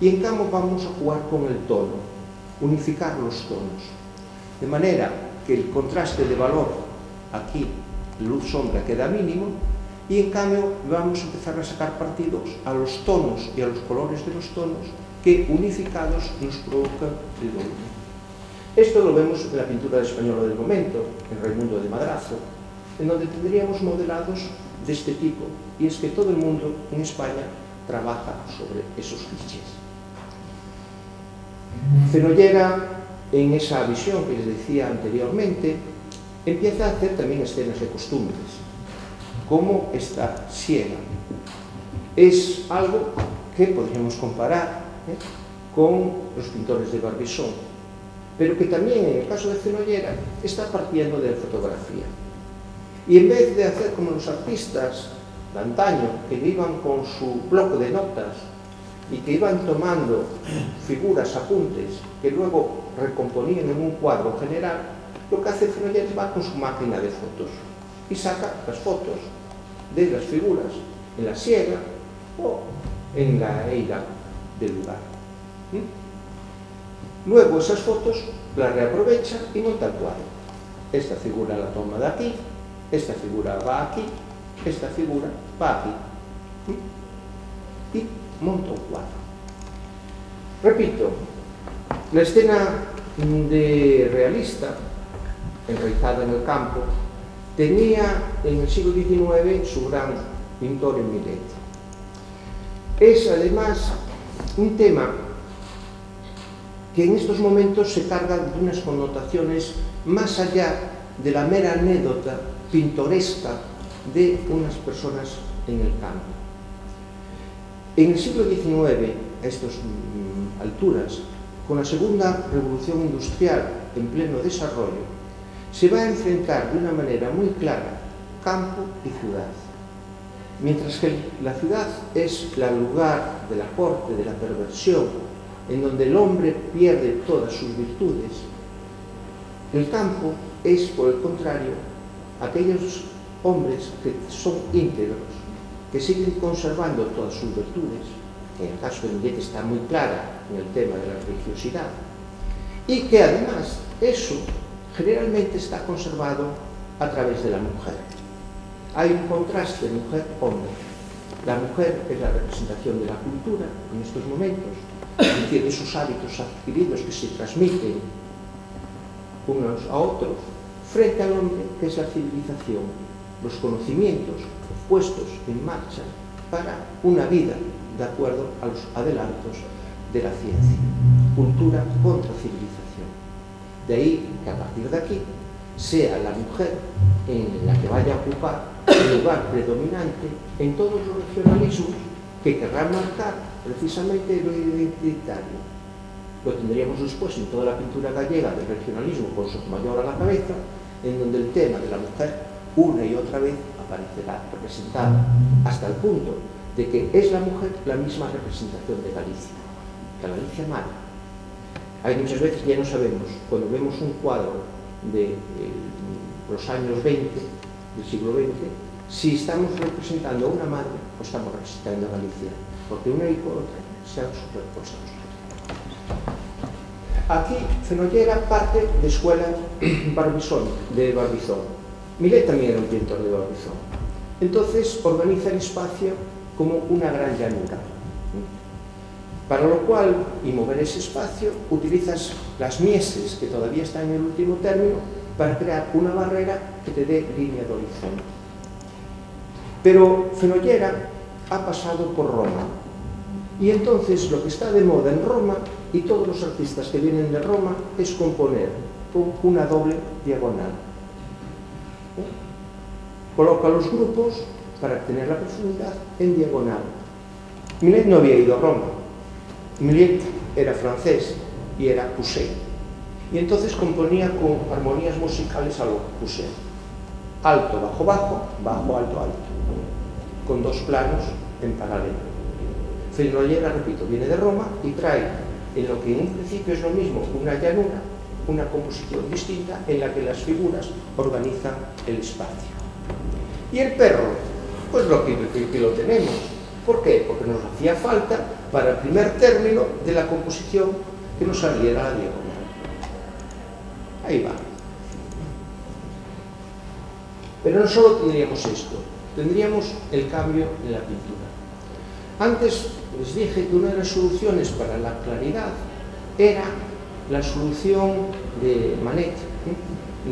Y en cambio vamos a jugar con el tono, unificar los tonos. De manera que el contraste de valor aquí, luz-sombra, queda mínimo, y en cambio vamos a empezar a sacar partidos a los tonos y a los colores de los tonos que unificados nos provocan el volumen. Esto lo vemos en la pintura española del momento, en Raimundo de Madrazo, en donde tendríamos modelados de este tipo, y es que todo el mundo en España trabaja sobre esos clichés. Fenollera, en esa visión que les decía anteriormente, empieza a hacer también escenas de costumbres, como esta siega. Es algo que podríamos comparar con los pintores de Barbizon, pero que también en el caso de Fenollera está partiendo de la fotografía. Y en vez de hacer como los artistas de antaño, que iban con su bloque de notas y que iban tomando figuras, apuntes, que luego recomponían en un cuadro general, lo que hace Fenollera va con su máquina de fotos y saca las fotos de las figuras en la siega o en la eira del lugar. Luego esas fotos las reaprovecha y monta el cuadro. Esta figura la toma de aquí, esta figura va aquí, esta figura va aquí. Y monta un cuadro. Repito, la escena de realista, enraizada en el campo, tenía en el siglo XIX su gran pintor en Millet. Es además un tema que en estos momentos se carga de unas connotaciones más allá de la mera anécdota pintoresca de unas personas en el campo. En el siglo XIX, a estas alturas, con la segunda revolución industrial en pleno desarrollo, se va a enfrentar de una manera muy clara campo y ciudad. Mientras que la ciudad es el lugar de la corte, de la perversión, en donde el hombre pierde todas sus virtudes, el campo es, por el contrario, aquellos hombres que son íntegros, que siguen conservando todas sus virtudes, que en el caso de Millet está muy clara en el tema de la religiosidad, y que además eso generalmente está conservado a través de la mujer. Hay un contraste mujer-hombre. La mujer es la representación de la cultura en estos momentos, es decir, esos hábitos adquiridos que se transmiten unos a otros, frente al hombre, que es la civilización, los conocimientos puestos en marcha para una vida de acuerdo a los adelantos de la ciencia. Cultura contra civilización. De ahí que a partir de aquí sea la mujer en la que vaya a ocupar el lugar predominante en todos los regionalismos que querrán marcar precisamente lo identitario. Lo tendríamos después en toda la pintura gallega del regionalismo con Sotomayor a la cabeza, en donde el tema de la mujer una y otra vez aparecerá representada hasta el punto de que es la mujer la misma representación de Galicia, la Galicia mala. Hay muchas veces que ya no sabemos, cuando vemos un cuadro de los años 20, del siglo XX, si estamos representando a una madre o estamos representando a Galicia, porque una y otra se han superpuesto. Aquí Fenollera parte de escuela Barbizón, de Barbizón. Millet también era un pintor de Barbizón. Entonces organiza el espacio como una gran llanura. Para lo cual, y mover ese espacio, utilizas las mieses, que todavía están en el último término, para crear una barrera que te dé línea de horizonte. Pero Fenollera ha pasado por Roma. Y entonces lo que está de moda en Roma, y todos los artistas que vienen de Roma, es componer con una doble diagonal. Coloca los grupos para tener la profundidad en diagonal. Millet no había ido a Roma. Millet era francés y era Poussin. Y entonces componía con armonías musicales a lo Poussin. Alto, bajo, bajo, bajo, alto, alto. Con dos planos en paralelo. Fenollera, repito, viene de Roma y trae, en lo que en un principio es lo mismo, una llanura, una composición distinta en la que las figuras organizan el espacio. Y el perro, pues lo que lo tenemos. ¿Por qué? Porque nos hacía falta para el primer término de la composición que nos saliera la diagonal. Ahí va. Pero no solo tendríamos esto, tendríamos el cambio en la pintura. Antes les dije que una de las soluciones para la claridad era la solución de Manet,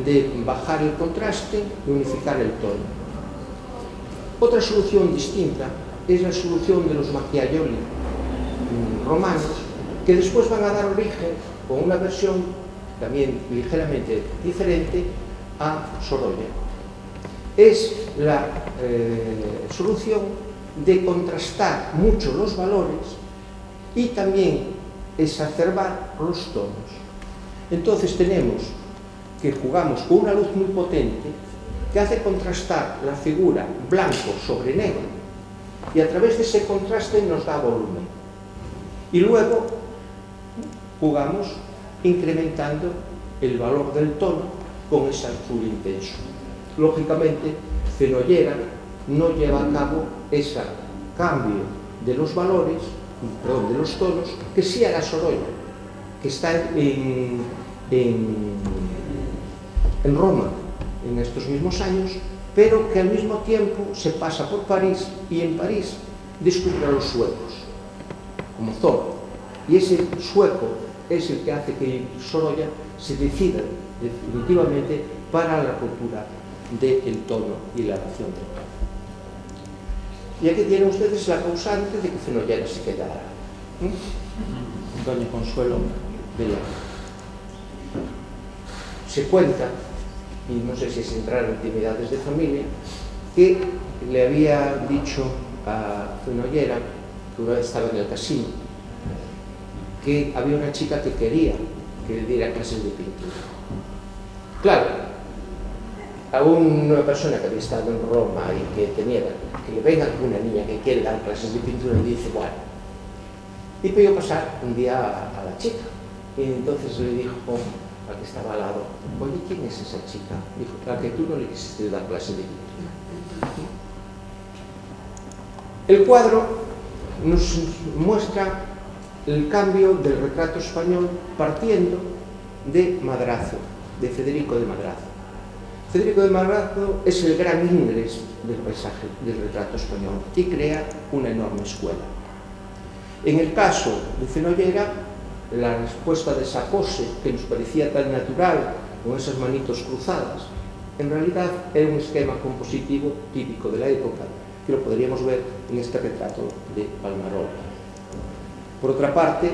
de bajar el contraste y unificar el tono. Otra solución distinta es la solución de los Macchiaioli romanos, que después van a dar origen, con una versión también ligeramente diferente, a Sorolla. Es la solución de contrastar mucho los valores y también exacerbar los tonos. Entonces tenemos que jugamos con una luz muy potente que hace contrastar la figura blanco sobre negro y a través de ese contraste nos da volumen. Y luego jugamos incrementando el valor del tono con ese azul intenso. Lógicamente, Fenollera no lleva a cabo ese cambio de los valores, perdón, de los tonos, que sí hará Sorolla, que está en Roma en estos mismos años, pero que al mismo tiempo se pasa por París y en París descubre a los suecos, como Zorro. Y ese sueco es el que hace que Sorolla se decida definitivamente para la cultura del tono y la ración del tono. Y aquí tienen ustedes la causante de que Fenollera se quedara. Doña Consuelo Vela. Se cuenta, y no sé si es entrar en intimidades de familia, que le había dicho a Fenollera, que una vez estaba en el casino, que había una chica que quería que le diera clases de pintura. Claro, a una persona que había estado en Roma y que tenía que le venga una niña que quiere dar clases de pintura, le dice, bueno, y pidió pasar un día a la chica. Y entonces le dijo al que estaba al lado, oye, ¿quién es esa chica? Dijo, la que tú no le quisiste dar clases de pintura. El cuadro nos muestra el cambio del retrato español partiendo de Madrazo, de Federico de Madrazo. Federico de Madrazo es el gran inglés del paisaje, del retrato español, y crea una enorme escuela. En el caso de Fenollera, la respuesta de esa pose que nos parecía tan natural, con esas manitos cruzadas, en realidad era un esquema compositivo típico de la época, que lo podríamos ver en este retrato de Palmarol. Por otra parte,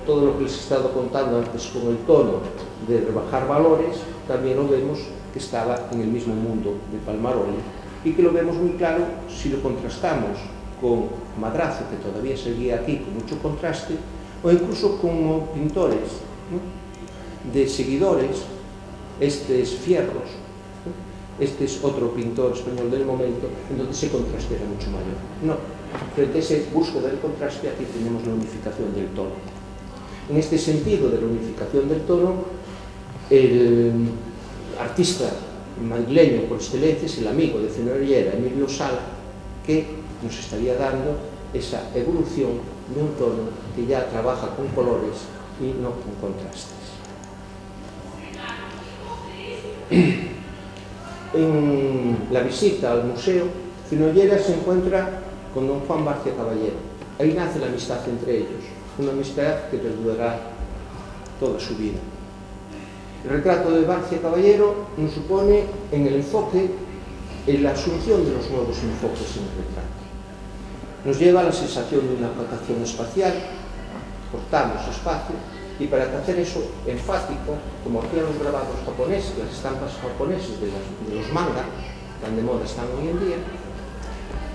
todo lo que les he estado contando antes con el tono de rebajar valores, también lo vemos que estaba en el mismo mundo de Palmaroli, y que lo vemos muy claro si lo contrastamos con Madrazo, que todavía seguía aquí con mucho contraste, o incluso como pintores, ¿no?, de seguidores. Este es Fierros, ¿no? Este es otro pintor español del momento, en donde ese contraste era mucho mayor. No, frente a ese búsqueda del contraste, aquí tenemos la unificación del tono. En este sentido de la unificación del tono, el artista madrileño por excelencia es el amigo de Fenollera, Emilio Sala, que nos estaría dando esa evolución de un tono que ya trabaja con colores y no con contrastes. En la visita al museo, Fenollera se encuentra con don Juan Barcia Caballero. Ahí nace la amistad entre ellos, una amistad que perdurará toda su vida. El retrato de Barcia Caballero nos supone en el enfoque, en la asunción de los nuevos enfoques en el retrato. Nos lleva a la sensación de una captación espacial, cortamos espacio, y para hacer eso enfático, como hacían los grabados japoneses, las estampas japoneses de los manga, tan de moda están hoy en día,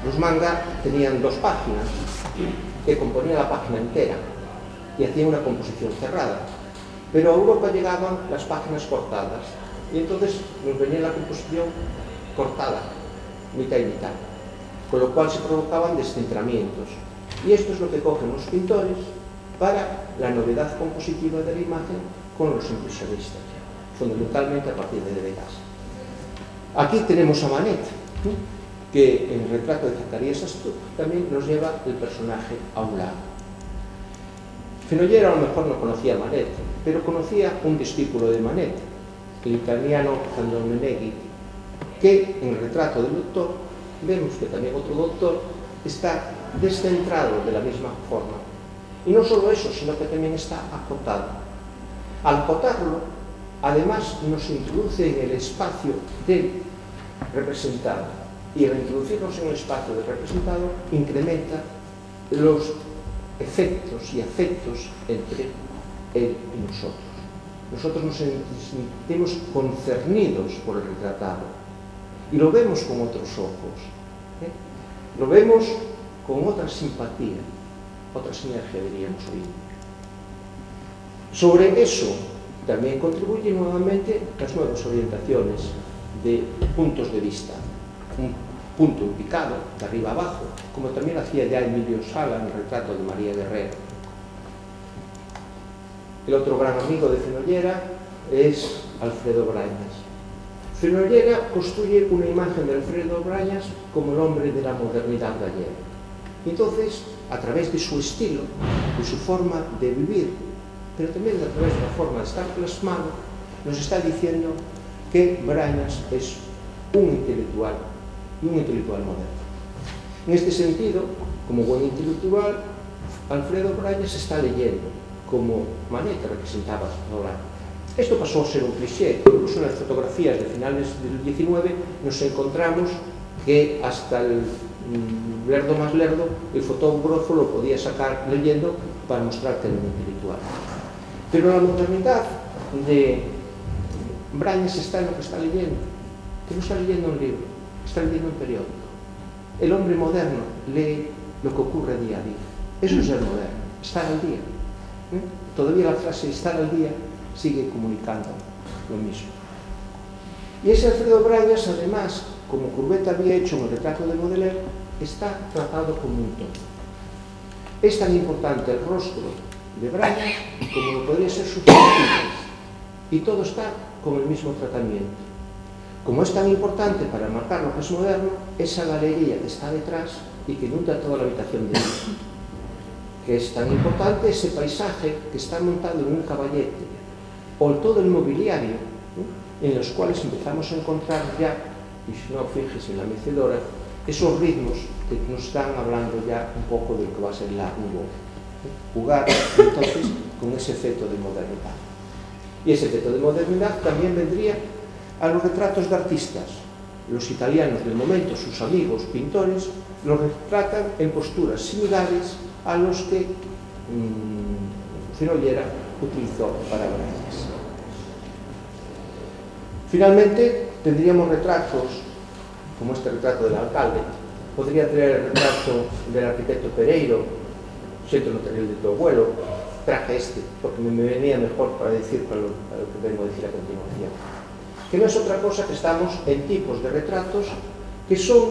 los manga tenían 2 páginas que componían la página entera y hacían una composición cerrada. Pero a Europa llegaban las páginas cortadas y entonces nos venía la composición cortada, mitad y mitad, con lo cual se provocaban descentramientos. Y esto es lo que cogen los pintores para la novedad compositiva de la imagen con los impresionistas, fundamentalmente a partir de Degas. Aquí tenemos a Manet, que en el retrato de Zacarías Astup también nos lleva el personaje a un lado. Fenollera a lo mejor no conocía a Manet, pero conocía un discípulo de Manet, el italiano Candomeneghi, que en el retrato del doctor vemos que también otro doctor está descentrado de la misma forma. Y no solo eso, sino que también está acotado. Al acotarlo, además nos introduce en el espacio del representado. Y al introducirnos en el espacio del representado, incrementa los efectos y afectos entre él y nosotros. Nosotros nos sentimos concernidos por el retratado y lo vemos con otros ojos, lo vemos con otra simpatía, otra sinergia, diríamos hoy. Sobre eso también contribuyen nuevamente las nuevas orientaciones de puntos de vista, un punto en picado, de arriba abajo, como también hacía ya Emilio Sala en el retrato de María Guerrero. El otro gran amigo de Fenollera es Alfredo Brañas. Fenollera construye una imagen de Alfredo Brañas como el hombre de la modernidad gallega. Entonces, a través de su estilo, de su forma de vivir, pero también a través de la forma de estar plasmado, nos está diciendo que Brañas es un intelectual y un intelectual moderno. En este sentido, como buen intelectual, Alfredo Brañas está leyendo, como Manet representaba ahora. Esto pasó a ser un cliché, incluso en las fotografías de finales del 19 nos encontramos que hasta el lerdo más lerdo, el fotógrafo lo podía sacar leyendo para mostrar que era un intelectual. Pero la modernidad de Brañas está en lo que está leyendo, que no está leyendo un libro, está leyendo un periódico. El hombre moderno lee lo que ocurre día a día. Eso es ser moderno, estar al día. Todavía la frase estar al día sigue comunicando lo mismo. Y ese Alfredo Brañas, además, como Courbet había hecho en el retrato de Baudelaire, está tratado como un todo. Es tan importante el rostro de Brañas como lo podría ser sus pinturas, y todo está con el mismo tratamiento. Como es tan importante para marcar lo que es moderno, esa galería que está detrás y que inunda toda la habitación de luz, que es tan importante ese paisaje que está montado en un caballete, o todo el mobiliario, en los cuales empezamos a encontrar ya, y si no, fíjese en la mecedora, esos ritmos que nos están hablando ya un poco de lo que va a ser la Nouveau. Jugar entonces con ese efecto de modernidad. Y ese efecto de modernidad también vendría a los retratos de artistas. Los italianos del momento, sus amigos pintores, los retratan en posturas similares a los que Fenollera utilizó para Brañas. Finalmente, tendríamos retratos, como este retrato del alcalde. Podría tener el retrato del arquitecto Pereiro, siento no tener el de tu abuelo, traje este, porque me venía mejor para decir para lo que vengo a decir a continuación. Que no es otra cosa que estamos en tipos de retratos que son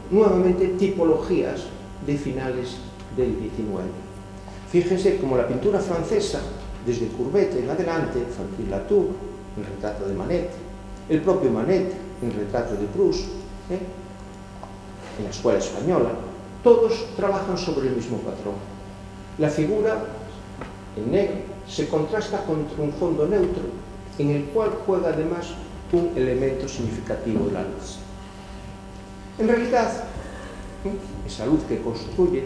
nuevamente tipologías de finales del 19. Fíjense como la pintura francesa, desde Courbet en adelante, Francis Latour, el retrato de Manet, el propio Manet, en Retrato de Proust, en la Escuela Española, todos trabajan sobre el mismo patrón. La figura en negro se contrasta contra un fondo neutro en el cual juega además un elemento significativo, la luz. En realidad, esa luz que construye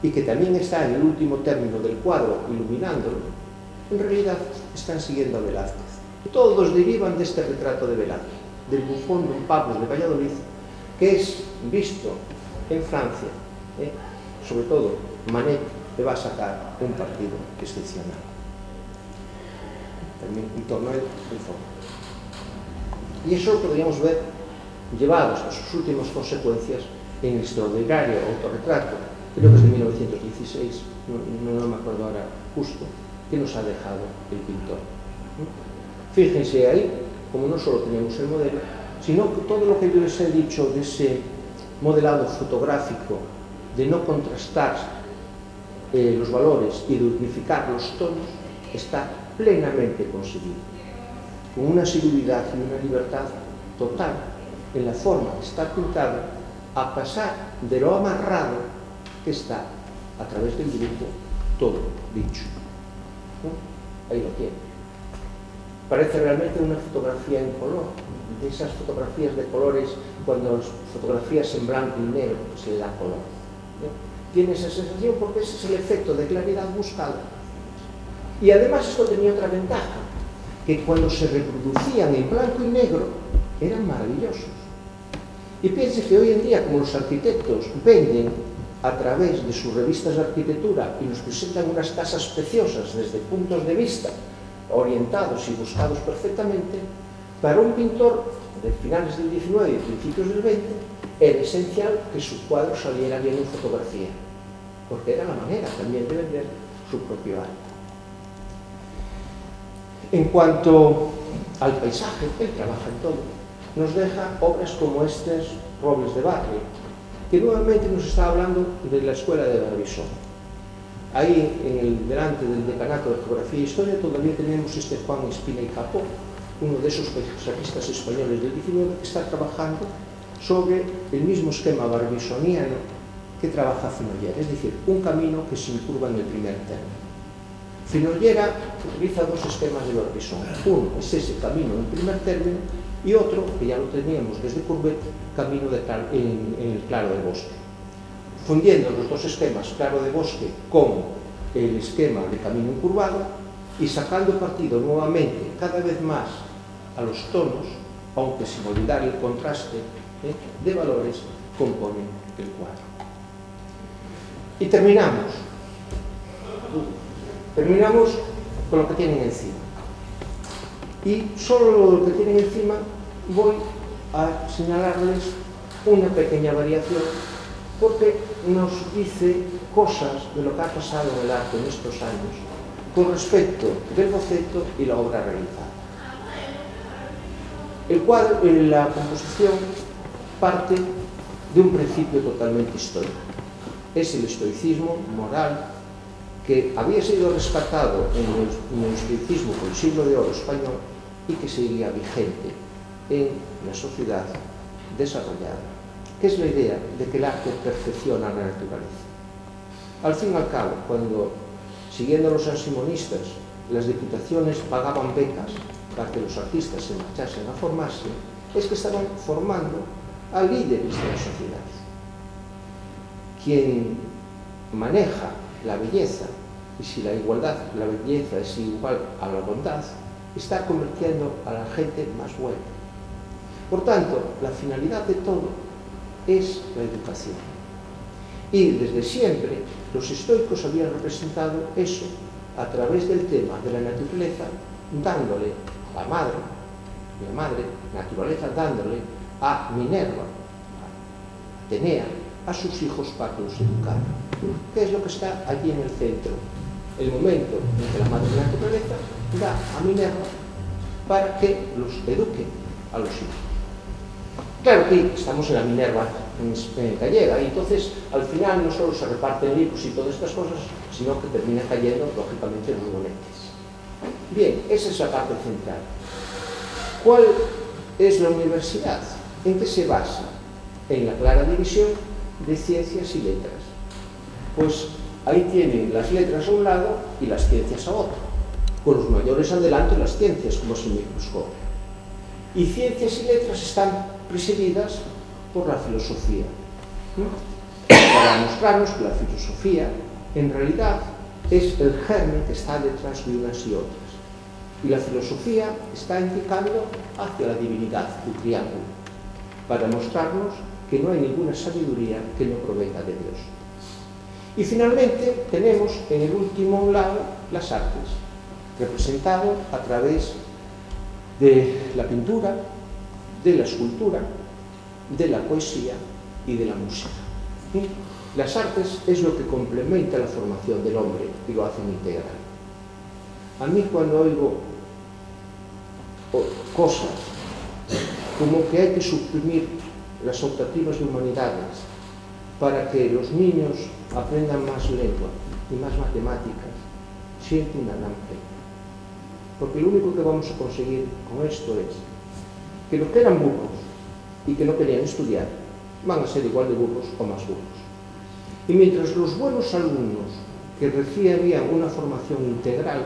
y que también está en el último término del cuadro iluminándolo, en realidad están siguiendo a Velázquez. Todos derivan de este retrato de Velázquez, del Bufón Don Pablo de Valladolid, que es visto en Francia. Sobre todo, Manet le va a sacar un partido excepcional. También en torno a él, el fondo. Y eso lo podríamos ver llevados a sus últimas consecuencias en el extraordinario autorretrato, creo que es de 1916, no me acuerdo ahora justo, que nos ha dejado el pintor. Fíjense ahí, como no solo tenemos el modelo, sino que todo lo que yo les he dicho de ese modelado fotográfico, de no contrastar los valores y de unificar los tonos, está plenamente conseguido, con una seguridad y una libertad total en la forma que está pintado, a pasar de lo amarrado que está a través del dibujo todo dicho. Ahí lo tiene. Parece realmente una fotografía en color, de esas fotografías de colores, cuando las fotografías en blanco y negro se le da color. Tiene esa sensación porque ese es el efecto de claridad buscado. Y además esto tenía otra ventaja, que cuando se reproducían en blanco y negro eran maravillosos. Y piense que hoy en día, como los arquitectos venden a través de sus revistas de arquitectura y nos presentan unas casas preciosas desde puntos de vista orientados y buscados perfectamente, para un pintor de finales del 19 y principios del 20 era esencial que su cuadro saliera bien en fotografía, porque era la manera también de vender su propio arte. En cuanto al paisaje, él trabaja en todo. Nos deja obras como estas Robles de Barrio, que nuevamente nos está hablando de la escuela de Barbizon. Ahí, delante del decanato de Geografía e Historia, todavía tenemos este Juan Espina y Capó, uno de esos paisajistas españoles del 19 que está trabajando sobre el mismo esquema barbisoniano que trabaja Finollera, es decir, un camino que se incurva en el primer término. Finollera utiliza dos esquemas de Barbizon. Uno es ese camino en primer término y otro, que ya lo teníamos desde Courbet, camino en el claro de bosque. Fundiendo los dos esquemas, claro de bosque, con el esquema de camino incurvado y sacando partido nuevamente cada vez más a los tonos, aunque sin olvidar el contraste de valores, componen el cuadro. Y terminamos con lo que tienen encima. Y solo lo que tienen encima voy a señalarles una pequeña variación, porque nos dice cosas de lo que ha pasado en el arte en estos años con respecto del boceto y la obra realizada. El cuadro, la composición parte de un principio totalmente histórico. Es el estoicismo moral que había sido rescatado en el estoicismo por el siglo de oro español y que seguía vigente en la sociedad desarrollada, que es la idea de que el arte perfecciona la naturaleza. Al fin y al cabo, cuando, siguiendo a los ansimonistas, las diputaciones pagaban becas para que los artistas se marchasen a formarse, es que estaban formando a líderes de la sociedad. Quien maneja la belleza, y si la igualdad, la belleza es igual a la bondad, está convirtiendo a la gente más buena. Por tanto, la finalidad de todo es la educación. Y desde siempre los estoicos habían representado eso a través del tema de la naturaleza, dándole a la madre naturaleza, dándole a Minerva, a Atenea, a sus hijos para que los educaran. ¿Qué es lo que está allí en el centro? El momento en que la madre naturaleza da a Minerva para que los eduque a los hijos. Claro que estamos en la Minerva gallega y entonces al final no solo se reparten libros y todas estas cosas, sino que termina cayendo lógicamente los bonetes. Bien, esa es la parte central. ¿Cuál es la universidad. ¿En qué se basa? En la clara división de ciencias y letras. Pues ahí tienen las letras a un lado y las ciencias a otro, con los mayores adelantos las ciencias, como es el microscopio. Y ciencias y letras están presididas por la filosofía, ¿no? Para mostrarnos que la filosofía, en realidad, es el germen que está detrás de unas y otras. Y la filosofía está indicando hacia la divinidad, el triángulo, para mostrarnos que no hay ninguna sabiduría que no provenga de Dios. Y finalmente tenemos en el último lado las artes, representado a través de la pintura, de la escultura, de la poesía y de la música. ¿Sí? Las artes es lo que complementa la formación del hombre y lo hacen integral. A mí cuando oigo cosas como que hay que suprimir las optativas de humanidades para que los niños aprendan más lengua y más matemáticas, siento una gran pena. Porque lo único que vamos a conseguir con esto es que los que eran burros y que no querían estudiar van a ser igual de burros o más burros. Y mientras los buenos alumnos que recibían una formación integral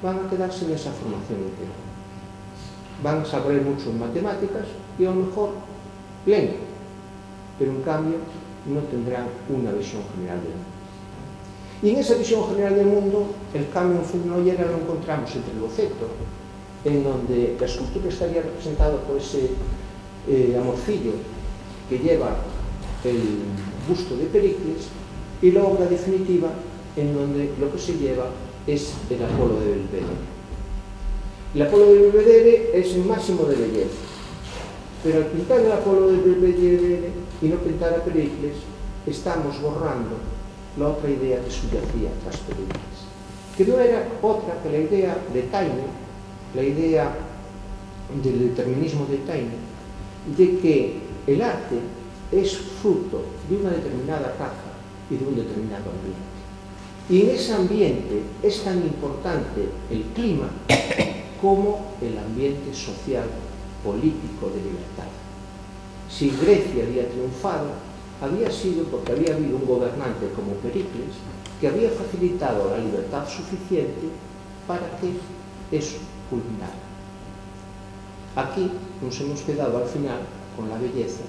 van a quedarse en esa formación integral. Van a saber mucho en matemáticas y a lo mejor lengua, pero en cambio no tendrán una visión general del mundo. Y en esa visión general del mundo, el cambio en Fenollera lo encontramos entre el boceto, en donde la escultura estaría representada por ese amorcillo que lleva el busto de Pericles, y la obra definitiva, en donde lo que se lleva es el Apolo de Belvedere. El Apolo de Belvedere es el máximo de belleza, pero al pintar el Apolo de Belvedere y no pintar a Pericles, estamos borrando la otra idea que subyacía tras Pericles, que no era otra que la idea de Taine, la idea del determinismo de Taine, de que el arte es fruto de una determinada raza y de un determinado ambiente. Y en ese ambiente es tan importante el clima como el ambiente social, político de libertad. Si Grecia había triunfado, había sido porque había habido un gobernante como Pericles que había facilitado la libertad suficiente para que eso culminara. Aquí nos hemos quedado al final con la belleza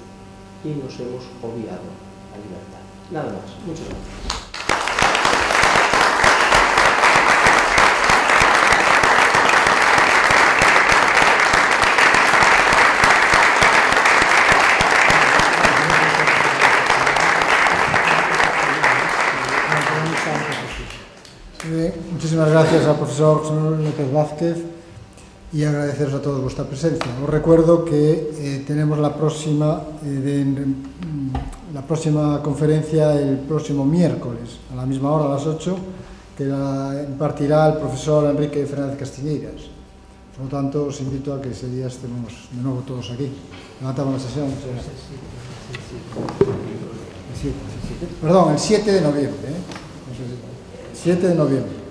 y nos hemos obviado la libertad. Nada más. Muchas gracias.
Muchísimas gracias al profesor José Manuel López Vázquez y agradeceros a todos vuestra presencia. Os recuerdo que tenemos la próxima conferencia el próximo miércoles, a la misma hora, a las 8, que la impartirá el profesor Enrique Fernández Castiñeiras. Por lo tanto, os invito a que ese día estemos de nuevo todos aquí. Levantamos la sesión. Perdón, el 7 de noviembre. 7 de noviembre.